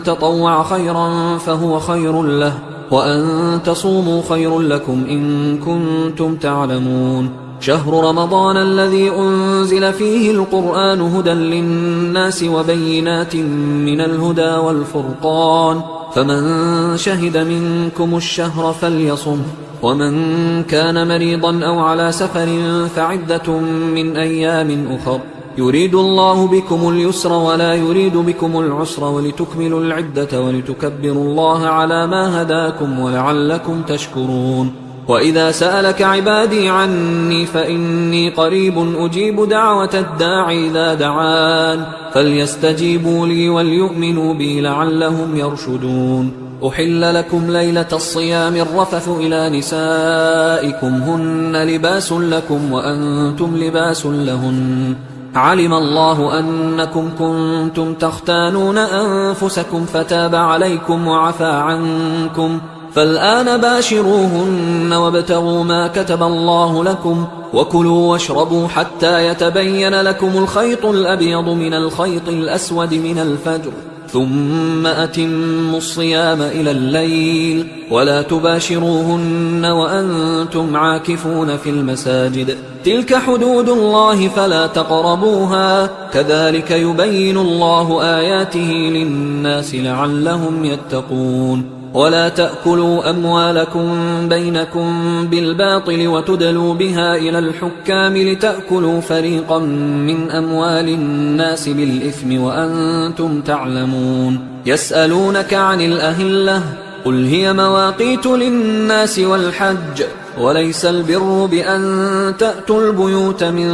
تطوع خيرا فهو خير له، وأن تصوموا خير لكم إن كنتم تعلمون. شهر رمضان الذي أنزل فيه القرآن هدى للناس وبينات من الهدى والفرقان، فمن شهد منكم الشهر فليصمه، ومن كان مريضا أو على سفر فعدة من أيام أخر، يريد الله بكم اليسر ولا يريد بكم العسر ولتكملوا العدة ولتكبروا الله على ما هداكم ولعلكم تشكرون. وإذا سألك عبادي عني فإني قريب أجيب دعوة الداعي إذا دعان، فليستجيبوا لي وليؤمنوا بي لعلهم يرشدون. أحل لكم ليلة الصيام الرفث إلى نسائكم هن لباس لكم وأنتم لباس لهن، علم الله أنكم كنتم تختانون أنفسكم فتاب عليكم وعفى عنكم، فالآن باشروهن وابتغوا ما كتب الله لكم، وكلوا واشربوا حتى يتبين لكم الخيط الأبيض من الخيط الأسود من الفجر، ثم أتموا الصيام إلى الليل، ولا تباشروهن وأنتم عاكفون في المساجد، تلك حدود الله فلا تقربوها، كذلك يبين الله آياته للناس لعلهم يتقون. ولا تأكلوا أموالكم بينكم بالباطل وتدلوا بها إلى الحكام لتأكلوا فريقا من أموال الناس بالإثم وأنتم تعلمون. يسألونك عن الأهلة قل هي مواقيت للناس والحج، وليس البر بأن تأتوا البيوت من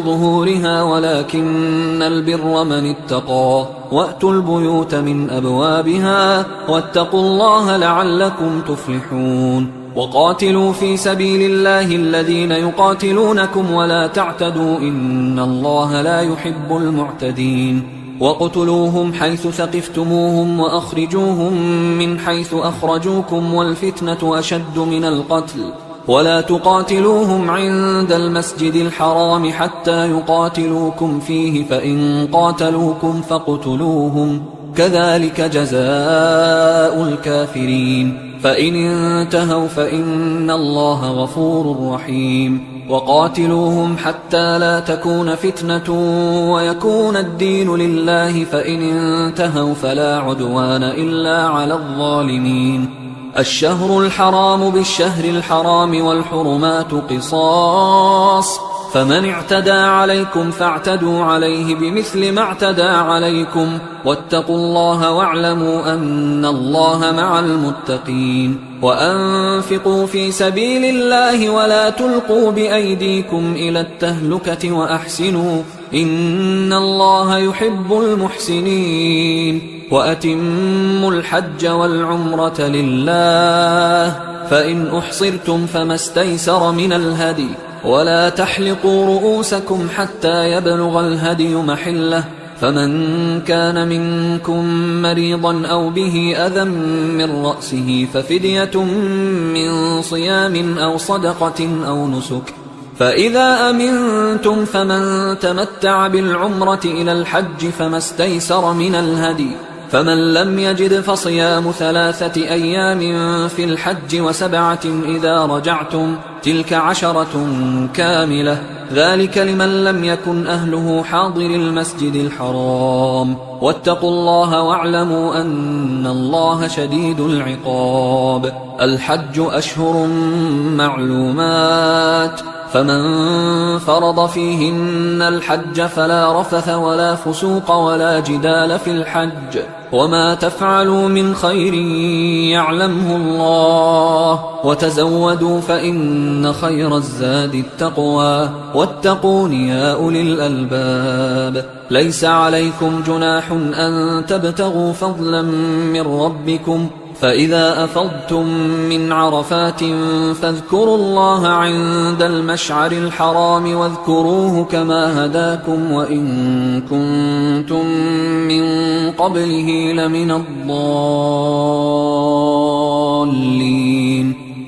ظهورها ولكن البر من اتقى، وأتوا البيوت من أبوابها واتقوا الله لعلكم تفلحون. وقاتلوا في سبيل الله الذين يقاتلونكم ولا تعتدوا إن الله لا يحب المعتدين. وقتلوهم حيث ثقفتموهم وأخرجوهم من حيث أخرجوكم والفتنة أشد من القتل، ولا تقاتلوهم عند المسجد الحرام حتى يقاتلوكم فيه، فإن قاتلوكم فاقتلوهم، كذلك جزاء الكافرين، فإن انتهوا فإن الله غفور رحيم. وقاتلوهم حتى لا تكون فتنة ويكون الدين لله، فإن انتهوا فلا عدوان إلا على الظالمين. الشهر الحرام بالشهر الحرام والحرمات قصاص، فمن اعتدى عليكم فاعتدوا عليه بمثل ما اعتدى عليكم، واتقوا الله واعلموا أن الله مع المتقين. وأنفقوا في سبيل الله ولا تلقوا بأيديكم إلى التهلكة وأحسنوا إن الله يحب المحسنين. وأتموا الحج والعمرة لله، فإن أحصرتم فما استيسر من الهدي، ولا تحلقوا رؤوسكم حتى يبلغ الهدي محله، فمن كان منكم مريضا أو به أذى من رأسه ففدية من صيام أو صدقة أو نسك، فإذا أمنتم فمن تمتع بالعمرة إلى الحج فما استيسر من الهدي، فمن لم يجد فصيام 3 أيام في الحج و7 إذا رجعتم، تلك 10 كاملة، ذلك لمن لم يكن أهله حاضر المسجد الحرام. واتقوا الله واعلموا أن الله شديد العقاب. الحج أشهر معلومات، فمن فرض فيهن الحج فلا رفث ولا فسوق ولا جدال في الحج وما تفعلوا من خير يعلمه الله وتزودوا فإن خير الزاد التقوى واتقون يا أولي الألباب ليس عليكم جناح أن تبتغوا فضلا من ربكم فإذا أفضتم من عرفات فاذكروا الله عند المشعر الحرام واذكروه كما هداكم وإن كنتم من قبله لمن الضالين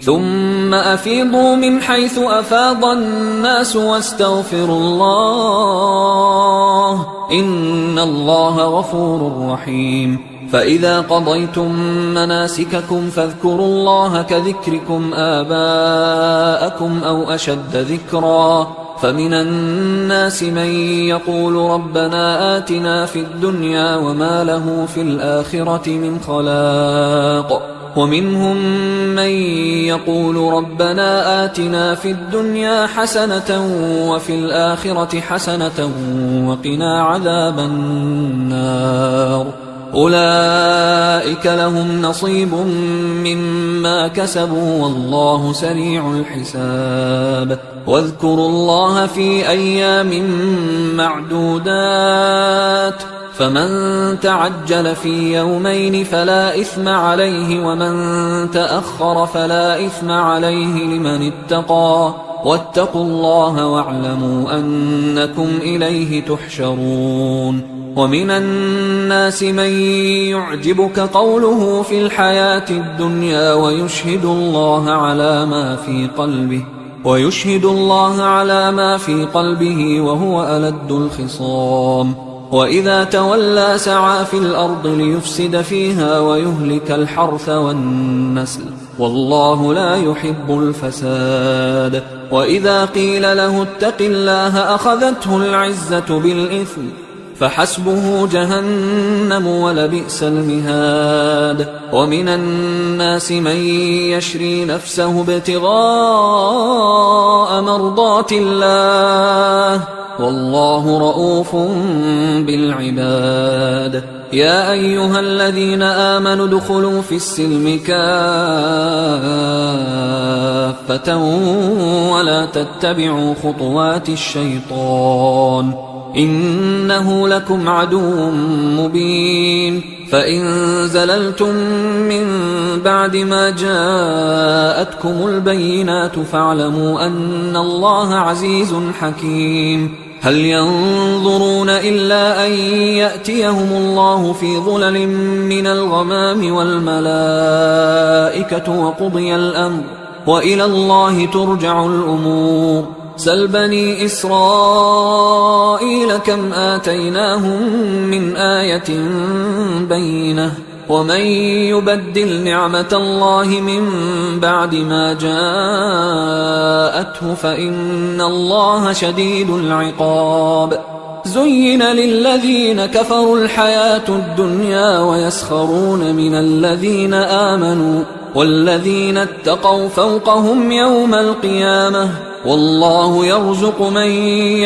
ثم أفيضوا من حيث أفاض الناس واستغفروا الله إن الله غفور رحيم فإذا قضيتم مناسككم فاذكروا الله كذكركم آباءكم أو أشد ذكرا فمن الناس من يقول ربنا آتنا في الدنيا وما له في الآخرة من خلاق ومنهم من يقول ربنا آتنا في الدنيا حسنة وفي الآخرة حسنة وقنا عذاب النار أولئك لهم نصيب مما كسبوا والله سريع الحساب واذكروا الله في أيام معدودات فمن تعجل في يومين فلا إثم عليه ومن تأخر فلا إثم عليه لمن اتقى واتقوا الله واعلموا أنكم إليه تحشرون ومن الناس من يعجبك قوله في الحياة الدنيا ويشهد الله على ما في قلبه وهو ألد الخصام وإذا تولى سعى في الأرض ليفسد فيها ويهلك الحرث والنسل والله لا يحب الفساد وإذا قيل له اتق الله أخذته العزة بالإثم فحسبه جهنم ولبئس المهاد ومن الناس من يشري نفسه ابتغاء مرضات الله والله رؤوف بالعباد يا أيها الذين آمنوا ادخلوا في السلم كافة ولا تتبعوا خطوات الشيطان إنه لكم عدو مبين فإن زللتم من بعد ما جاءتكم البينات فاعلموا أن الله عزيز حكيم هل ينظرون إلا أن يأتيهم الله في ظلل من الغمام والملائكة وقضي الأمر وإلى الله ترجع الأمور سل بني إسرائيل كم آتيناهم من آية بينة ومن يبدل نعمة الله من بعد ما جاءته فإن الله شديد العقاب زين للذين كفروا الحياة الدنيا ويسخرون من الذين آمنوا والذين اتقوا فوقهم يوم القيامة والله يرزق من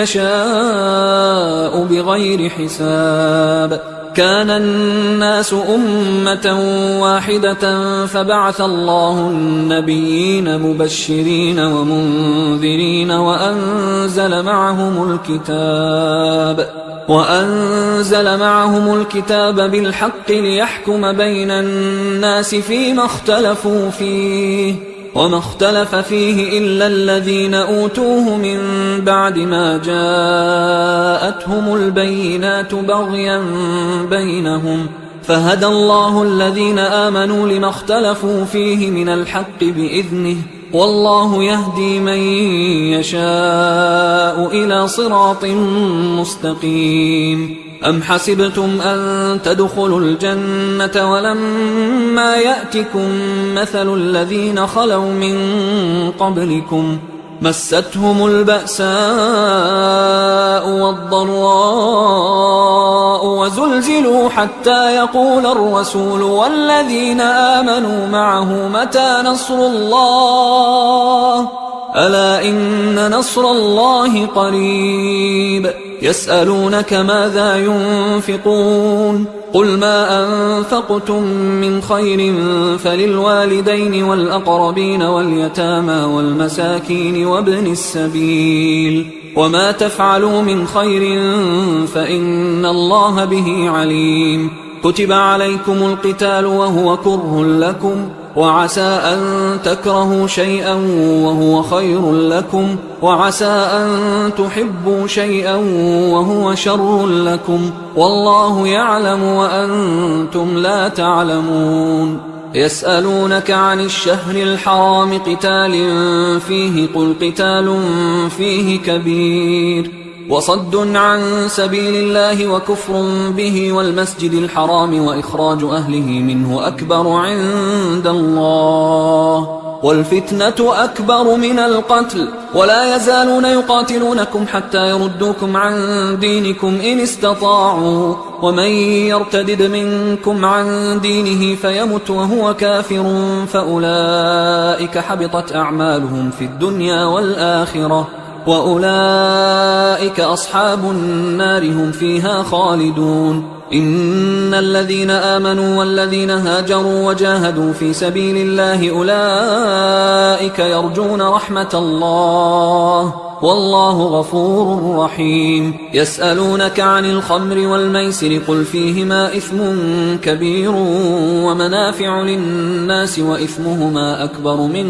يشاء بغير حساب كان الناس أمة واحدة فبعث الله النبيين مبشرين ومنذرين وأنزل معهم الكتاب بالحق ليحكم بين الناس فيما اختلفوا فيه وما اختلف فيه إلا الذين أوتوه من بعد ما جاءتهم البينات بغيا بينهم فهدى الله الذين آمنوا لما اختلفوا فيه من الحق بإذنه والله يهدي من يشاء إلى صراط مستقيم أم حسبتم أن تدخلوا الجنة ولما يأتكم مثل الذين خلوا من قبلكم مستهم البأساء والضراء وزلزلوا حتى يقول الرسول والذين آمنوا معه متى نصر الله ألا إن نصر الله قريب يسألونك ماذا ينفقون قل ما أنفقتم من خير فللوالدين والأقربين واليتامى والمساكين وابن السبيل وما تفعلوا من خير فإن الله به عليم كتب عليكم القتال وهو كره لكم وعسى أن تكرهوا شيئا وهو خير لكم وعسى أن تحبوا شيئا وهو شر لكم والله يعلم وأنتم لا تعلمون يسألونك عن الشهر الحرام قتال فيه قل قتال فيه كبير وصد عن سبيل الله وكفر به والمسجد الحرام وإخراج أهله منه أكبر عند الله والفتنة أكبر من القتل ولا يزالون يقاتلونكم حتى يردوكم عن دينكم إن استطاعوا ومن يرتدد منكم عن دينه فيمت وهو كافر فأولئك حبطت أعمالهم في الدنيا والآخرة وأولئك أصحاب النار هم فيها خالدون إن الذين آمنوا والذين هاجروا وجاهدوا في سبيل الله أولئك يرجون رحمة الله والله غفور رحيم يسألونك عن الخمر والميسر قل فيهما إثم كبير ومنافع للناس وإثمهما أكبر من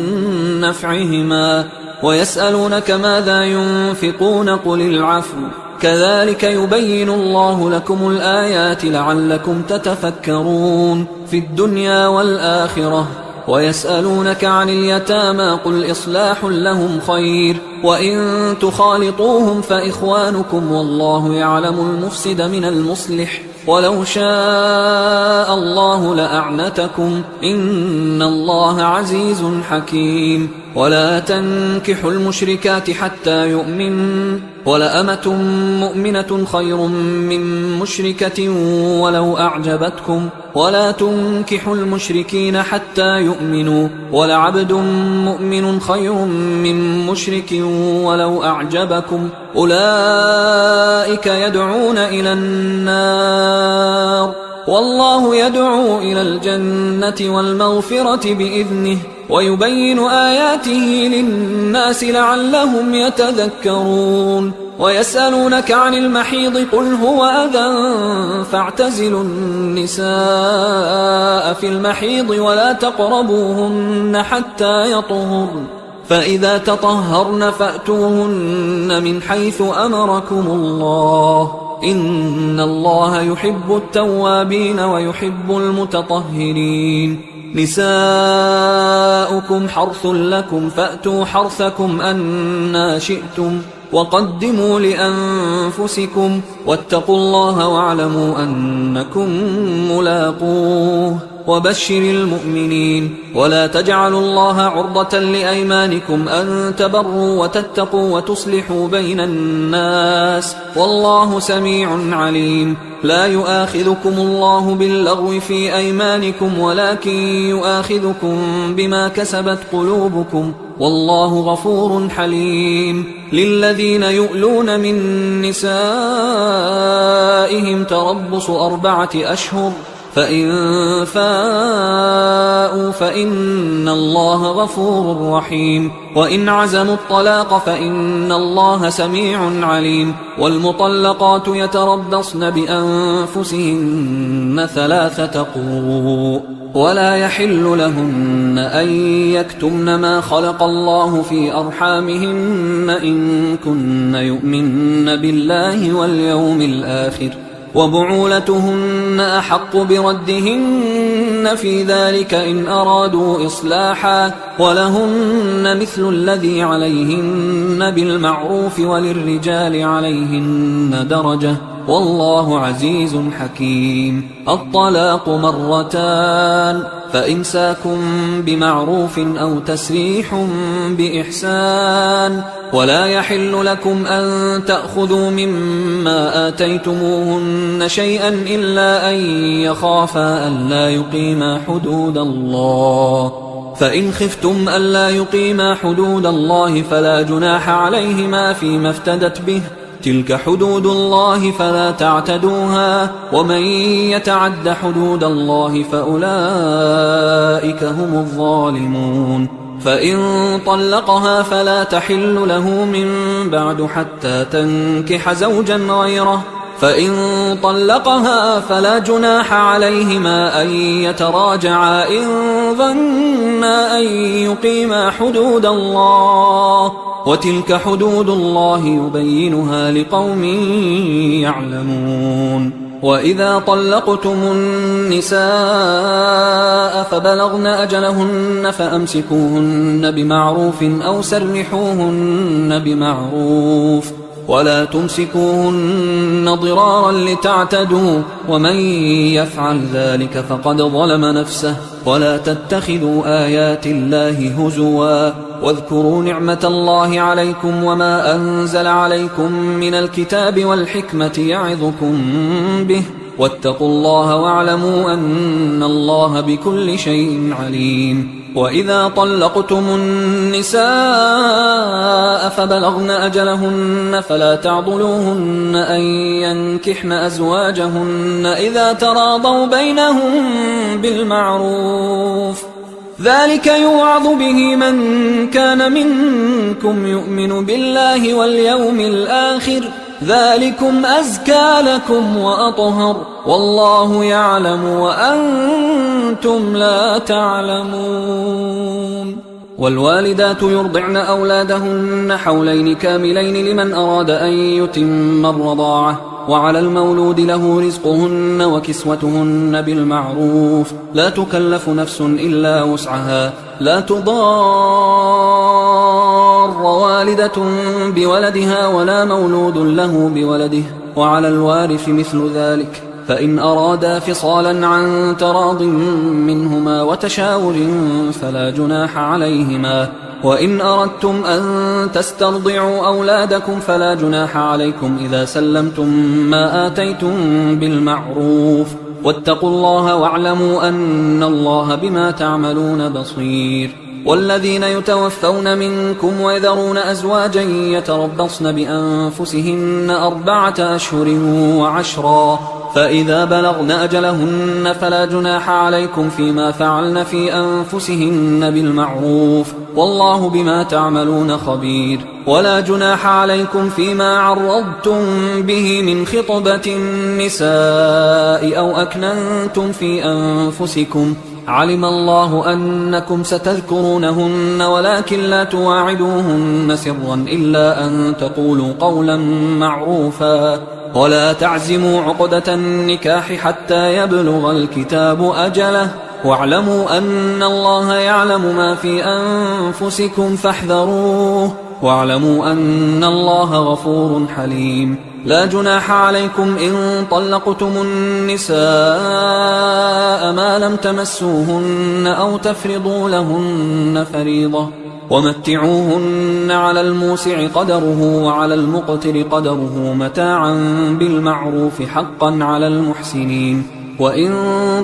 نفعهما ويسألونك ماذا ينفقون قل العفو كذلك يبين الله لكم الآيات لعلكم تتفكرون في الدنيا والآخرة ويسألونك عن اليتامى قل إصلاح لهم خير وإن تخالطوهم فإخوانكم والله يعلم المفسد من المصلح ولو شاء الله لأعنتكم إن الله عزيز حكيم ولا تنكحوا المشركات حتى يؤمنوا ولأمة مؤمنة خير من مشركة ولو أعجبتكم ولا تنكحوا المشركين حتى يؤمنوا ولعبد مؤمن خير من مشرك ولو أعجبكم أولئك يدعون إلى النار والله يدعو إلى الجنة والمغفرة بإذنه ويبين آياته للناس لعلهم يتذكرون ويسألونك عن المحيض قل هو أذى فاعتزلوا النساء في المحيض ولا تقربوهن حتى يطهرن فإذا تطهرن فأتوهن من حيث أمركم الله إن الله يحب التوابين ويحب المتطهرين نساؤكم حرث لكم فأتوا حرثكم أنى شئتم وقدموا لأنفسكم واتقوا الله واعلموا أنكم ملاقوه وبشر المؤمنين ولا تجعلوا الله عرضة لأيمانكم أن تبروا وتتقوا وتصلحوا بين الناس والله سميع عليم لا يؤاخذكم الله باللغو في أيمانكم ولكن يؤاخذكم بما كسبت قلوبكم والله غفور حليم للذين يؤلون من نسائهم تربص 4 أشهر فإن فاءوا فإن الله غفور رحيم وإن عزموا الطلاق فإن الله سميع عليم والمطلقات يتربصن بأنفسهن 3 قروء ولا يحل لهن أن يكتمن ما خلق الله في أرحامهن إن كن يؤمن بالله واليوم الآخر وبعولتهن أحق بردهن في ذلك إن أرادوا إصلاحا ولهن مثل الذي عليهن بالمعروف وللرجال عليهن درجة والله عزيز حكيم الطلاق 2 فإمساك بمعروف أو تسريح بإحسان ولا يحل لكم أن تأخذوا مما آتيتموهن شيئا إلا أن يخافا ألا يقيما حدود الله فإن خفتم ألا يقيما حدود الله فلا جناح عليهما فيما افتدت به، تلك حدود الله فلا تعتدوها، ومن يتعد حدود الله فأولئك هم الظالمون. فإن طلقها فلا تحل له من بعد حتى تنكح زوجا غيره، فإن طلقها فلا جناح عليهما أن يتراجعا إن ظنا أن يقيما حدود الله، وتلك حدود الله يبينها لقوم يعلمون. وإذا طلقتم النساء فبلغن أجلهن فأمسكوهن بمعروف أو سرحوهن بمعروف، ولا تمسكوهن ضرارا لتعتدوا، ومن يفعل ذلك فقد ظلم نفسه. ولا تتخذوا آيات الله هزوا، واذكروا نعمة الله عليكم وما أنزل عليكم من الكتاب والحكمة يعظكم به، واتقوا الله واعلموا أن الله بكل شيء عليم. وإذا طلقتم النساء فبلغن أجلهن فلا تعضلوهن أن ينكحن أزواجهن إذا تراضوا بينهم بالمعروف، ذلك يوعظ به من كان منكم يؤمن بالله واليوم الآخر، ذلكم أزكى لكم وأطهر، والله يعلم وأنتم لا تعلمون. والوالدات يرضعن أولادهن حولين كاملين لمن أراد أن يتم الرضاعة، وعلى المولود له رزقهن وكسوتهن بالمعروف، لا تكلف نفس إلا وسعها، لا تضار والدة بولدها ولا مولود له بولده، وعلى الوارث مثل ذلك، فإن أرادا فصالا عن تراض منهما وتشاور فلا جناح عليهما. وإن أردتم أن تسترضعوا أولادكم فلا جناح عليكم إذا سلمتم ما آتيتم بالمعروف، واتقوا الله واعلموا أن الله بما تعملون بصير. والذين يتوفون منكم ويذرون أزواجا يتربصن بأنفسهن 4 أشهر وعشرا، فإذا بلغن أجلهن فلا جناح عليكم فيما فعلن في أنفسهن بالمعروف، والله بما تعملون خبير. ولا جناح عليكم فيما عرضتم به من خطبة النساء أو أكننتم في أنفسكم، علم الله أنكم ستذكرونهن ولكن لا تواعدوهن سرا إلا أن تقولوا قولا معروفا، ولا تعزموا عقدة النكاح حتى يبلغ الكتاب أجله، واعلموا أن الله يعلم ما في أنفسكم فاحذروه، واعلموا أن الله غفور حليم. لا جناح عليكم إن طلقتم النساء ما لم تمسوهن أو تفرضوا لهن فريضة، ومتعوهن على الموسع قدره وعلى المقتر قدره متاعا بالمعروف حقا على المحسنين. وإن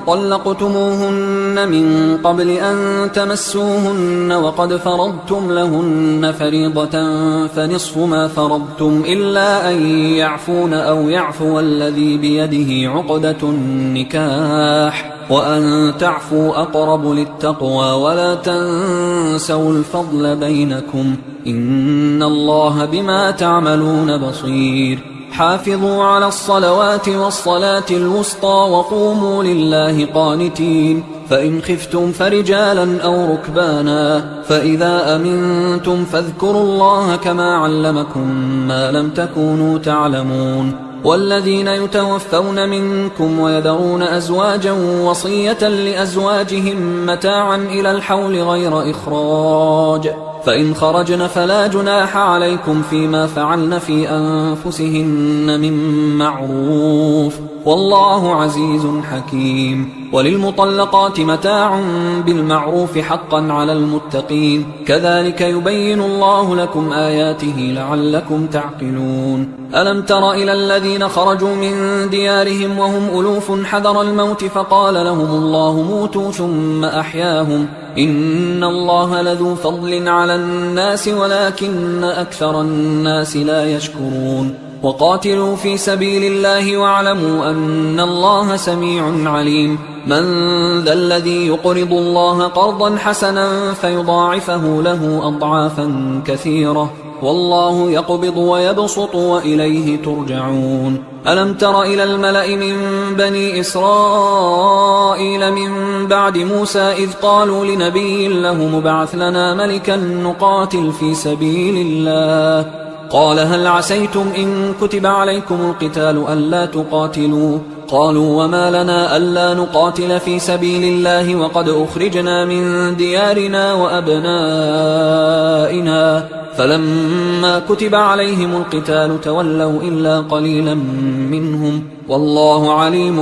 طلقتموهن من قبل أن تمسوهن وقد فرضتم لهن فريضة فنصف ما فرضتم إلا أن يعفون أو يعفو الذي بيده عقدة النكاح، وأن تعفوا أقرب للتقوى، ولا تنسوا الفضل بينكم، إن الله بما تعملون بصير. حافظوا على الصلوات والصلاة الوسطى وقوموا لله قانتين، فإن خفتم فرجالا أو ركبانا، فإذا أمنتم فاذكروا الله كما علمكم ما لم تكونوا تعلمون. والذين يتوفون منكم ويذرون أزواجا وصية لأزواجهم متاعا إلى الحول غير إخراج، فإن خرجن فلا جناح عليكم فيما فعلن في أنفسهن من معروف، والله عزيز حكيم. وللمطلقات متاع بالمعروف حقا على المتقين، كذلك يبين الله لكم آياته لعلكم تعقلون. ألم تر إلى الذين خرجوا من ديارهم وهم ألوف حذر الموت فقال لهم الله موتوا ثم أحياهم، إن الله لذو فضل على الناس ولكن أكثر الناس لا يشكرون وقاتلوا في سبيل الله واعلموا أن الله سميع عليم من ذا الذي يقرض الله قرضا حسنا فيضاعفه له أضعافا كثيرة والله يقبض ويبسط وإليه ترجعون ألم تر إلى الملأ من بني إسرائيل من بعد موسى إذ قالوا لنبي له مبعث لنا ملكا نقاتل في سبيل الله قال هل عسيتم إن كتب عليكم القتال ألا تقاتلوا قالوا وما لنا ألا نقاتل في سبيل الله وقد أخرجنا من ديارنا وأبنائنا فلما كتب عليهم القتال تولوا إلا قليلا منهم والله عليم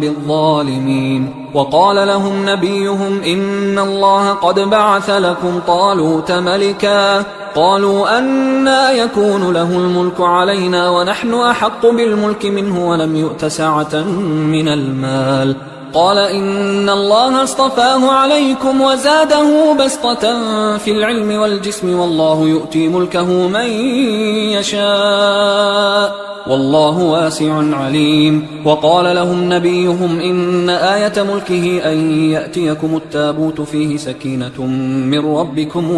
بالظالمين وقال لهم نبيهم إن الله قد بعث لكم طالوت ملكا قالوا أنى يكون له الملك علينا ونحن أحق بالملك منه ولم يؤت سعة من المال قال إن الله اصطفاه عليكم وزاده بسطة في العلم والجسم والله يؤتي ملكه من يشاء والله واسع عليم وقال لهم نبيهم إن آية ملكه أن يأتيكم التابوت فيه سكينة من ربكم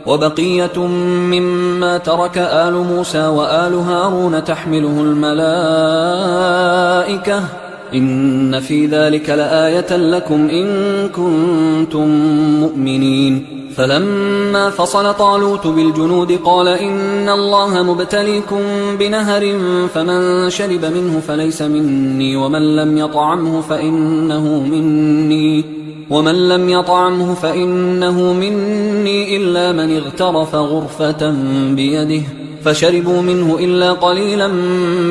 وبقية مما ترك آل موسى وآل هارون تحمله الملائكة إن في ذلك لآية لكم إن كنتم مؤمنين فلما فصل طالوت بالجنود قال إن الله مبتليكم بنهر فمن شرب منه فليس مني ومن لم يطعمه فإنه مني إلا من اغترف غرفة بيده فشربوا منه إلا قليلا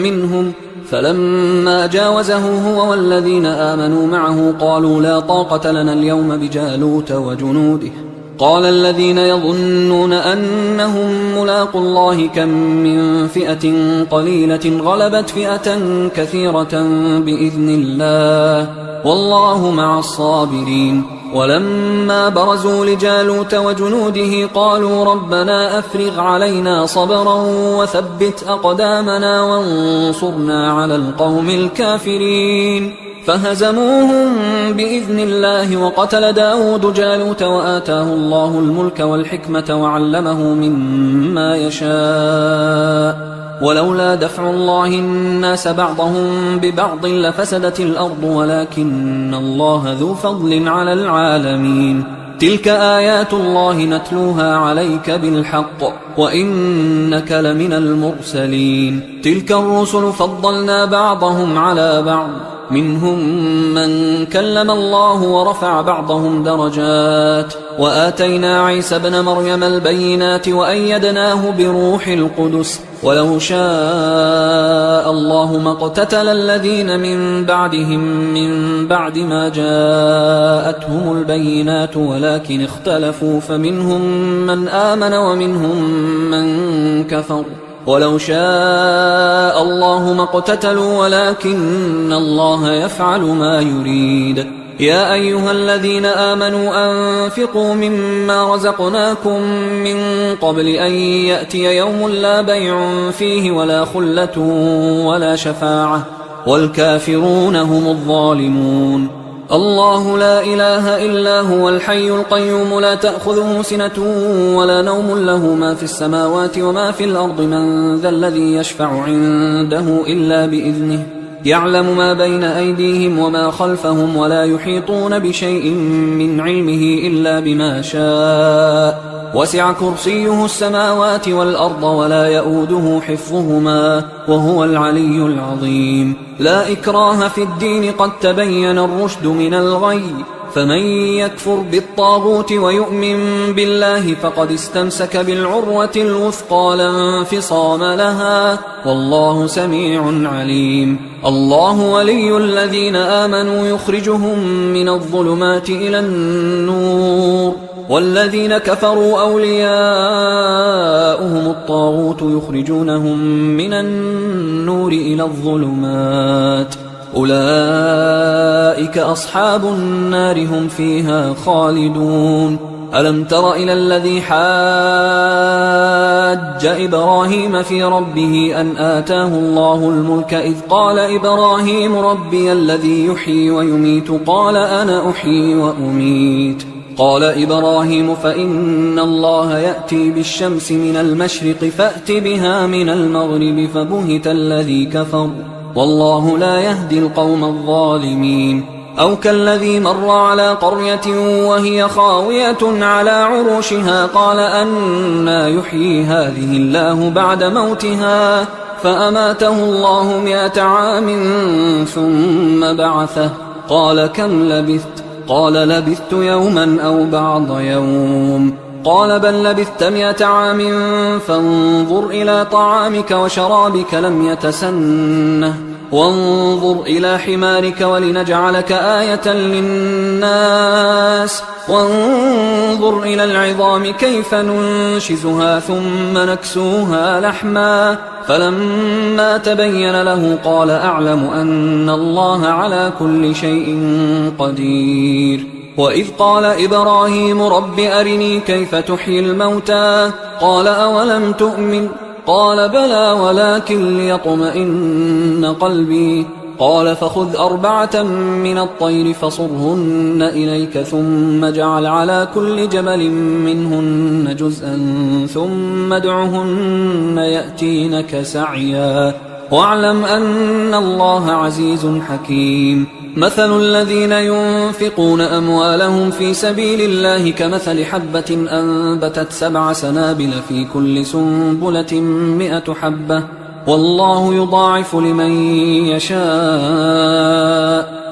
منهم فلما جاوزه هو والذين آمنوا معه قالوا لا طاقة لنا اليوم بجالوت وجنوده قال الذين يظنون أنهم ملاقوا الله كم من فئة قليلة غلبت فئة كثيرة بإذن الله والله مع الصابرين ولما برزوا لجالوت وجنوده قالوا ربنا أفرغ علينا صبرا وثبت أقدامنا وانصرنا على القوم الكافرين فهزموهم بإذن الله وقتل داود جالوت وآتاه الله الملك والحكمة وعلمه مما يشاء ولولا دفع الله الناس بعضهم ببعض لفسدت الأرض ولكن الله ذو فضل على العالمين تلك آيات الله نتلوها عليك بالحق وإنك لمن المرسلين تلك الرسل فضلنا بعضهم على بعض منهم من كلم الله ورفع بعضهم درجات وآتينا عيسى ابن مريم البينات وأيدناه بروح القدس ولو شاء الله ما اقتتل الذين من بعدهم من بعد ما جاءتهم البينات ولكن اختلفوا فمنهم من آمن ومنهم من كفر ولو شاء الله ما اقتتلوا ولكن الله يفعل ما يريد يا أيها الذين آمنوا أنفقوا مما رزقناكم من قبل أن يأتي يوم لا بيع فيه ولا خلة ولا شفاعة والكافرون هم الظالمون الله لا إله إلا هو الحي القيوم لا تأخذه سنة ولا نوم له ما في السماوات وما في الأرض من ذا الذي يشفع عنده إلا بإذنه يعلم ما بين أيديهم وما خلفهم ولا يحيطون بشيء من علمه إلا بما شاء وسع كرسيه السماوات والأرض ولا يؤوده حفظهما وهو العلي العظيم لا إكراه في الدين قد تبين الرشد من الغي فمن يكفر بالطاغوت ويؤمن بالله فقد استمسك بالعروة الوثقى لا انفصام لها والله سميع عليم الله ولي الذين آمنوا يخرجهم من الظلمات إلى النور والذين كفروا أولياؤهم الطاغوت يخرجونهم من النور إلى الظلمات أولئك أصحاب النار هم فيها خالدون. ألم تر إلى الذي حاج إبراهيم في ربه أن آتاه الله الملك إذ قال إبراهيم ربي الذي يحيي ويميت قال أنا أحيي وأميت. قال إبراهيم فإن الله يأتي بالشمس من المشرق فأت بها من المغرب فبهت الذي كفر والله لا يهدي القوم الظالمين. أو كالذي مر على قرية وهي خاوية على عروشها قال أنى يحيي هذه الله بعد موتها فأماته الله 100 عام ثم بعثه قال كم لبثت؟ قال لبثت يوما أو بعض يوم. قال بل لبثت 100 عام فانظر إلى طعامك وشرابك لم يتسنه وانظر إلى حمارك ولنجعلك آية للناس وانظر إلى العظام كيف ننشزها ثم نكسوها لحما فلما تبين له قال أعلم أن الله على كل شيء قدير. وإذ قال إبراهيم رب أرني كيف تحيي الموتى قال أولم تؤمن قال بلى ولكن ليطمئن قلبي قال فخذ 4 من الطير فصرهن إليك ثم اجعل على كل جبل منهن جزءا ثم ادعهن يأتينك سعيا واعلم أن الله عزيز حكيم. مثل الذين ينفقون أموالهم في سبيل الله كمثل حبة أنبتت 7 سنابل في كل سنبلة 100 حبة والله يضاعف لمن يشاء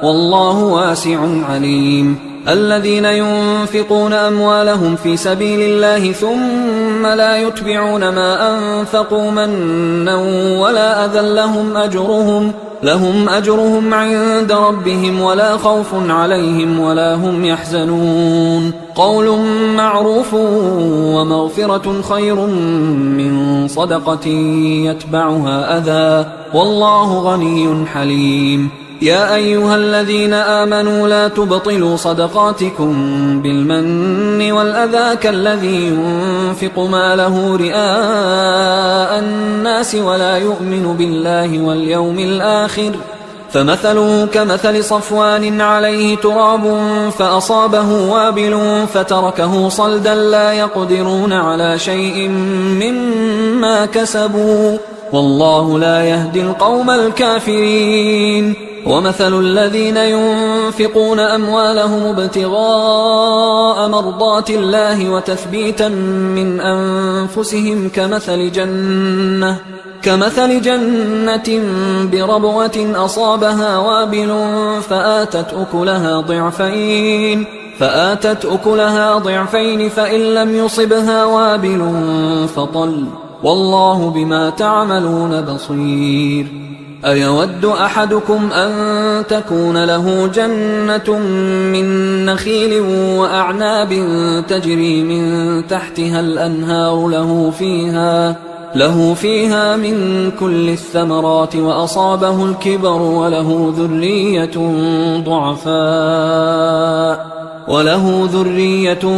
والله واسع عليم. الذين ينفقون أموالهم في سبيل الله ثم لا يتبعون ما أنفقوا منا ولا أذى لهم أجرهم عند ربهم ولا خوف عليهم ولا هم يحزنون. قول معروف ومغفرة خير من صدقة يتبعها أذى والله غني حليم. يا أيها الذين آمنوا لا تبطلوا صدقاتكم بالمن والأذى كالذي ينفق ماله رئاء الناس ولا يؤمن بالله واليوم الآخر فمثله كمثل صفوان عليه تراب فأصابه وابل فتركه صلدا لا يقدرون على شيء مما كسبوا والله لا يهدي القوم الكافرين. ومثل الذين ينفقون أموالهم ابتغاء مرضات الله وتثبيتا من أنفسهم كمثل جنة بربوة أصابها وابل فآتت أكلها ضعفين فإن لم يصبها وابل فطل والله بما تعملون بصير. أيود أحدكم أن تكون له جنة من نخيل وأعناب تجري من تحتها الأنهار له فيها من كل الثمرات وأصابه الكبر وله ذرية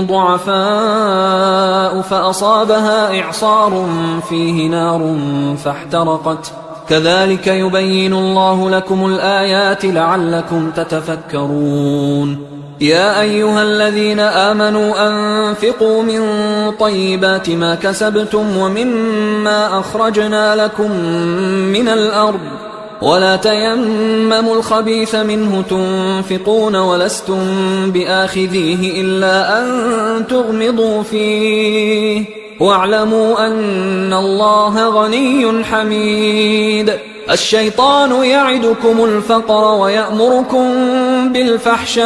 ضعفاء فأصابها إعصار فيه نار فاحترقت كذلك يبين الله لكم الآيات لعلكم تتفكرون. يا أيها الذين آمنوا أنفقوا من طيبات ما كسبتم ومما أخرجنا لكم من الأرض ولا تيمموا الخبيث منه تنفقون ولستم بآخذيه إلا أن تغمضوا فيه واعلموا أن الله غني حميد. الشيطان يعدكم الفقر ويأمركم بالفحشاء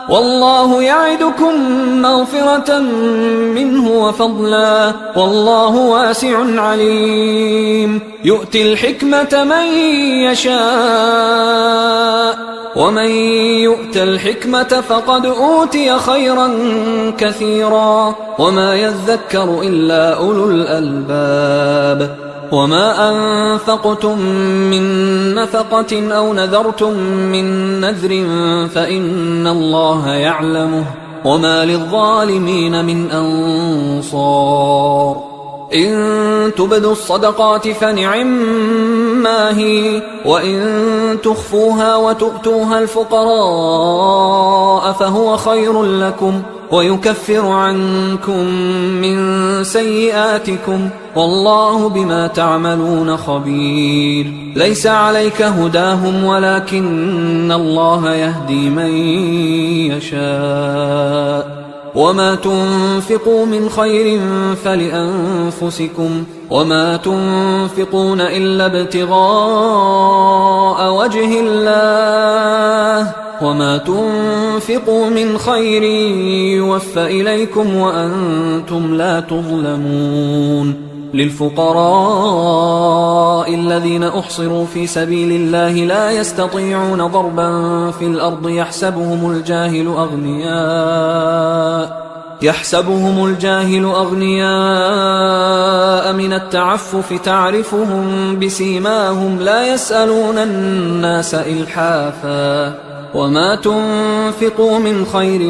والله يعدكم مغفرة منه وفضلا والله واسع عليم. يؤتي الحكمة من يشاء ومن يؤت الحكمة فقد أوتي خيرا كثيرا وما يذكر إلا أولو الألباب. وما أنفقتم من نفقة أو نذرتم من نذر فإن الله يعلمه وما للظالمين من أنصار إن تبدوا الصدقات فنعما هي وإن تخفوها وتؤتوها الفقراء فهو خير لكم ويكفر عنكم من سيئاتكم والله بما تعملون خبير ليس عليك هداهم ولكن الله يهدي من يشاء وما تنفقوا من خير فلأنفسكم وما تنفقون إلا ابتغاء وجه الله وما تنفقوا من خير يوفى إليكم وأنتم لا تظلمون للفقراء الذين أحصروا في سبيل الله لا يستطيعون ضربا في الأرض يحسبهم الجاهل أغنياء من التعفف تعرفهم بسيماهم لا يسألون الناس إلحافا وما تنفقوا من خير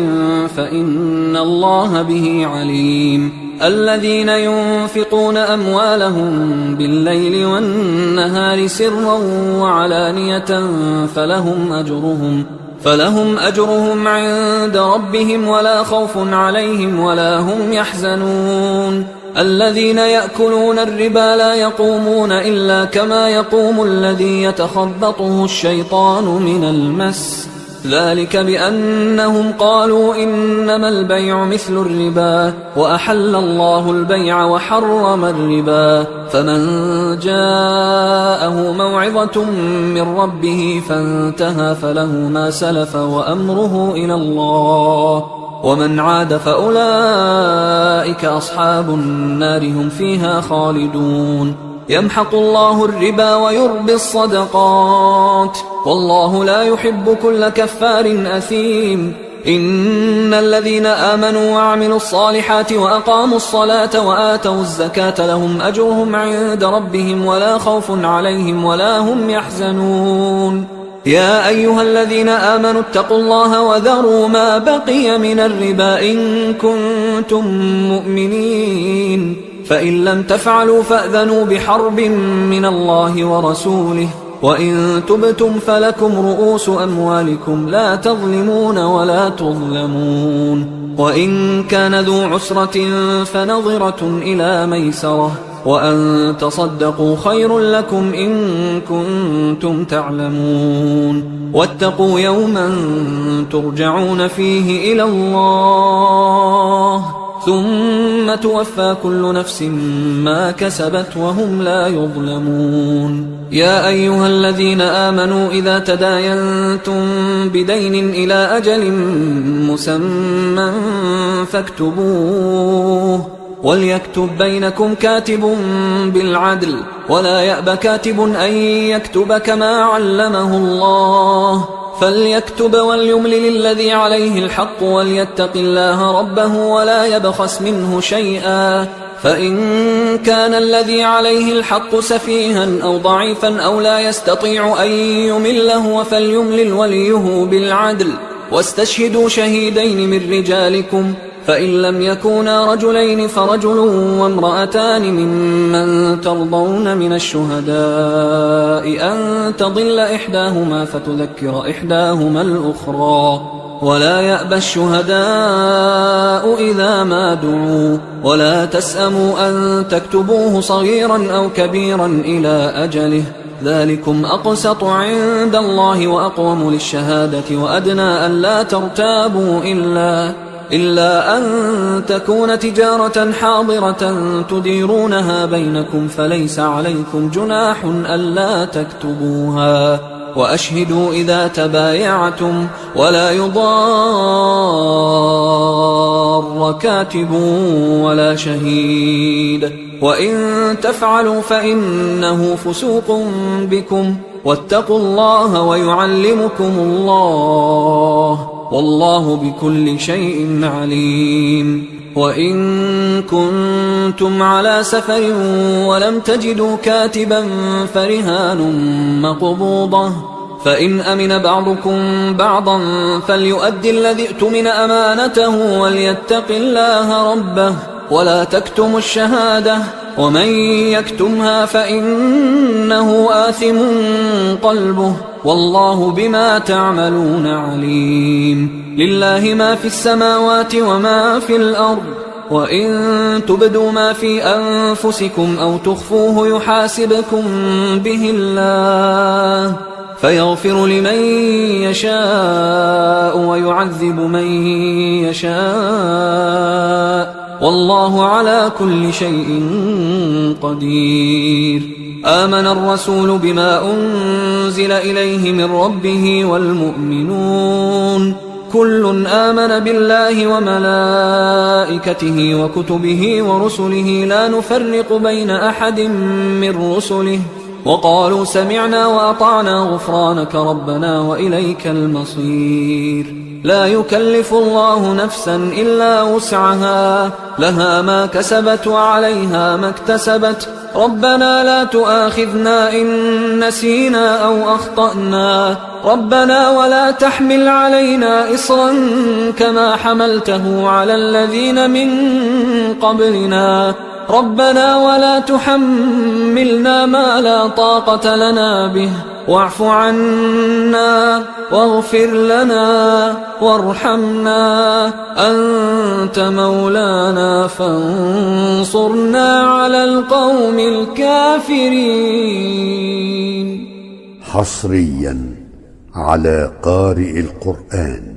فإن الله به عليم الذين ينفقون أموالهم بالليل والنهار سرا وعلانية فلهم أجرهم عند ربهم ولا خوف عليهم ولا هم يحزنون الذين يأكلون الربا لا يقومون إلا كما يقوم الذي يتخبطه الشيطان من المس ذلك بأنهم قالوا إنما البيع مثل الربا وأحل الله البيع وحرم الربا فمن جاءه موعظة من ربه فانتهى فله ما سلف وأمره إلى الله ومن عاد فأولئك أصحاب النار هم فيها خالدون يمحق الله الربا ويربي الصدقات والله لا يحب كل كفار أثيم إن الذين آمنوا وعملوا الصالحات وأقاموا الصلاة وآتوا الزكاة لهم أجرهم عند ربهم ولا خوف عليهم ولا هم يحزنون يا أيها الذين آمنوا اتقوا الله وذروا ما بقي من الربا إن كنتم مؤمنين فإن لم تفعلوا فأذنوا بحرب من الله ورسوله وإن تبتم فلكم رؤوس أموالكم لا تظلمون ولا تظلمون وإن كان ذو عسرة فنظرة إلى ميسرة وأن تصدقوا خير لكم إن كنتم تعلمون واتقوا يوما ترجعون فيه إلى الله ثم توفى كل نفس ما كسبت وهم لا يظلمون يا أيها الذين آمنوا إذا تداينتم بدين إلى أجل مسمى فاكتبوه وليكتب بينكم كاتب بالعدل ولا يأب كاتب أن يكتب كما علمه الله فليكتب وليملل الذي عليه الحق وليتق الله ربه ولا يبخس منه شيئا فإن كان الذي عليه الحق سفيها أو ضعيفا أو لا يستطيع أن يمله فليملل وليه بالعدل واستشهدوا شهيدين من رجالكم فإن لم يكونا رجلين فرجل وامرأتان ممن ترضون من الشهداء أن تضل إحداهما فتذكر إحداهما الأخرى ولا يأبى الشهداء إذا ما دعوا ولا تسأموا أن تكتبوه صغيرا أو كبيرا إلى أجله ذلكم أقسط عند الله وأقوم للشهادة وأدنى أن لا ترتابوا إلا أن تكون تجارة حاضرة تديرونها بينكم فليس عليكم جناح ألا تكتبوها وأشهدوا إذا تبايعتم ولا يضار كاتب ولا شهيد وإن تفعلوا فإنه فسوق بكم واتقوا الله ويعلمكم الله والله بكل شيء عليم وإن كنتم على سفر ولم تجدوا كاتبا فرهان مقبوضة، فإن أمن بعضكم بعضا فليؤدي الذي اؤتمن أمانته وليتق الله ربه ولا تكتموا الشهادة، ومن يكتمها فإنه آثم قلبه والله بما تعملون عليم. لله ما في السماوات وما في الأرض، وإن تبدوا ما في أنفسكم أو تخفوه يحاسبكم به الله فيغفر لمن يشاء ويعذب من يشاء والله على كل شيء قدير. آمن الرسول بما أنزل إليه من ربه والمؤمنون كل آمن بالله وملائكته وكتبه ورسله لا نفرق بين أحد من رسله وقالوا سمعنا وأطعنا غفرانك ربنا وإليك المصير. لا يكلف الله نفسا إلا وسعها، لها ما كسبت وعليها ما اكتسبت. ربنا لا تؤاخذنا إن نسينا أو أخطأنا، ربنا ولا تحمل علينا إصرا كما حملته على الذين من قبلنا، ربنا ولا تحملنا ما لا طاقة لنا به واعف عنا واغفر لنا وارحمنا أنت مولانا فانصرنا على القوم الكافرين. حصريا على قارئ القرآن.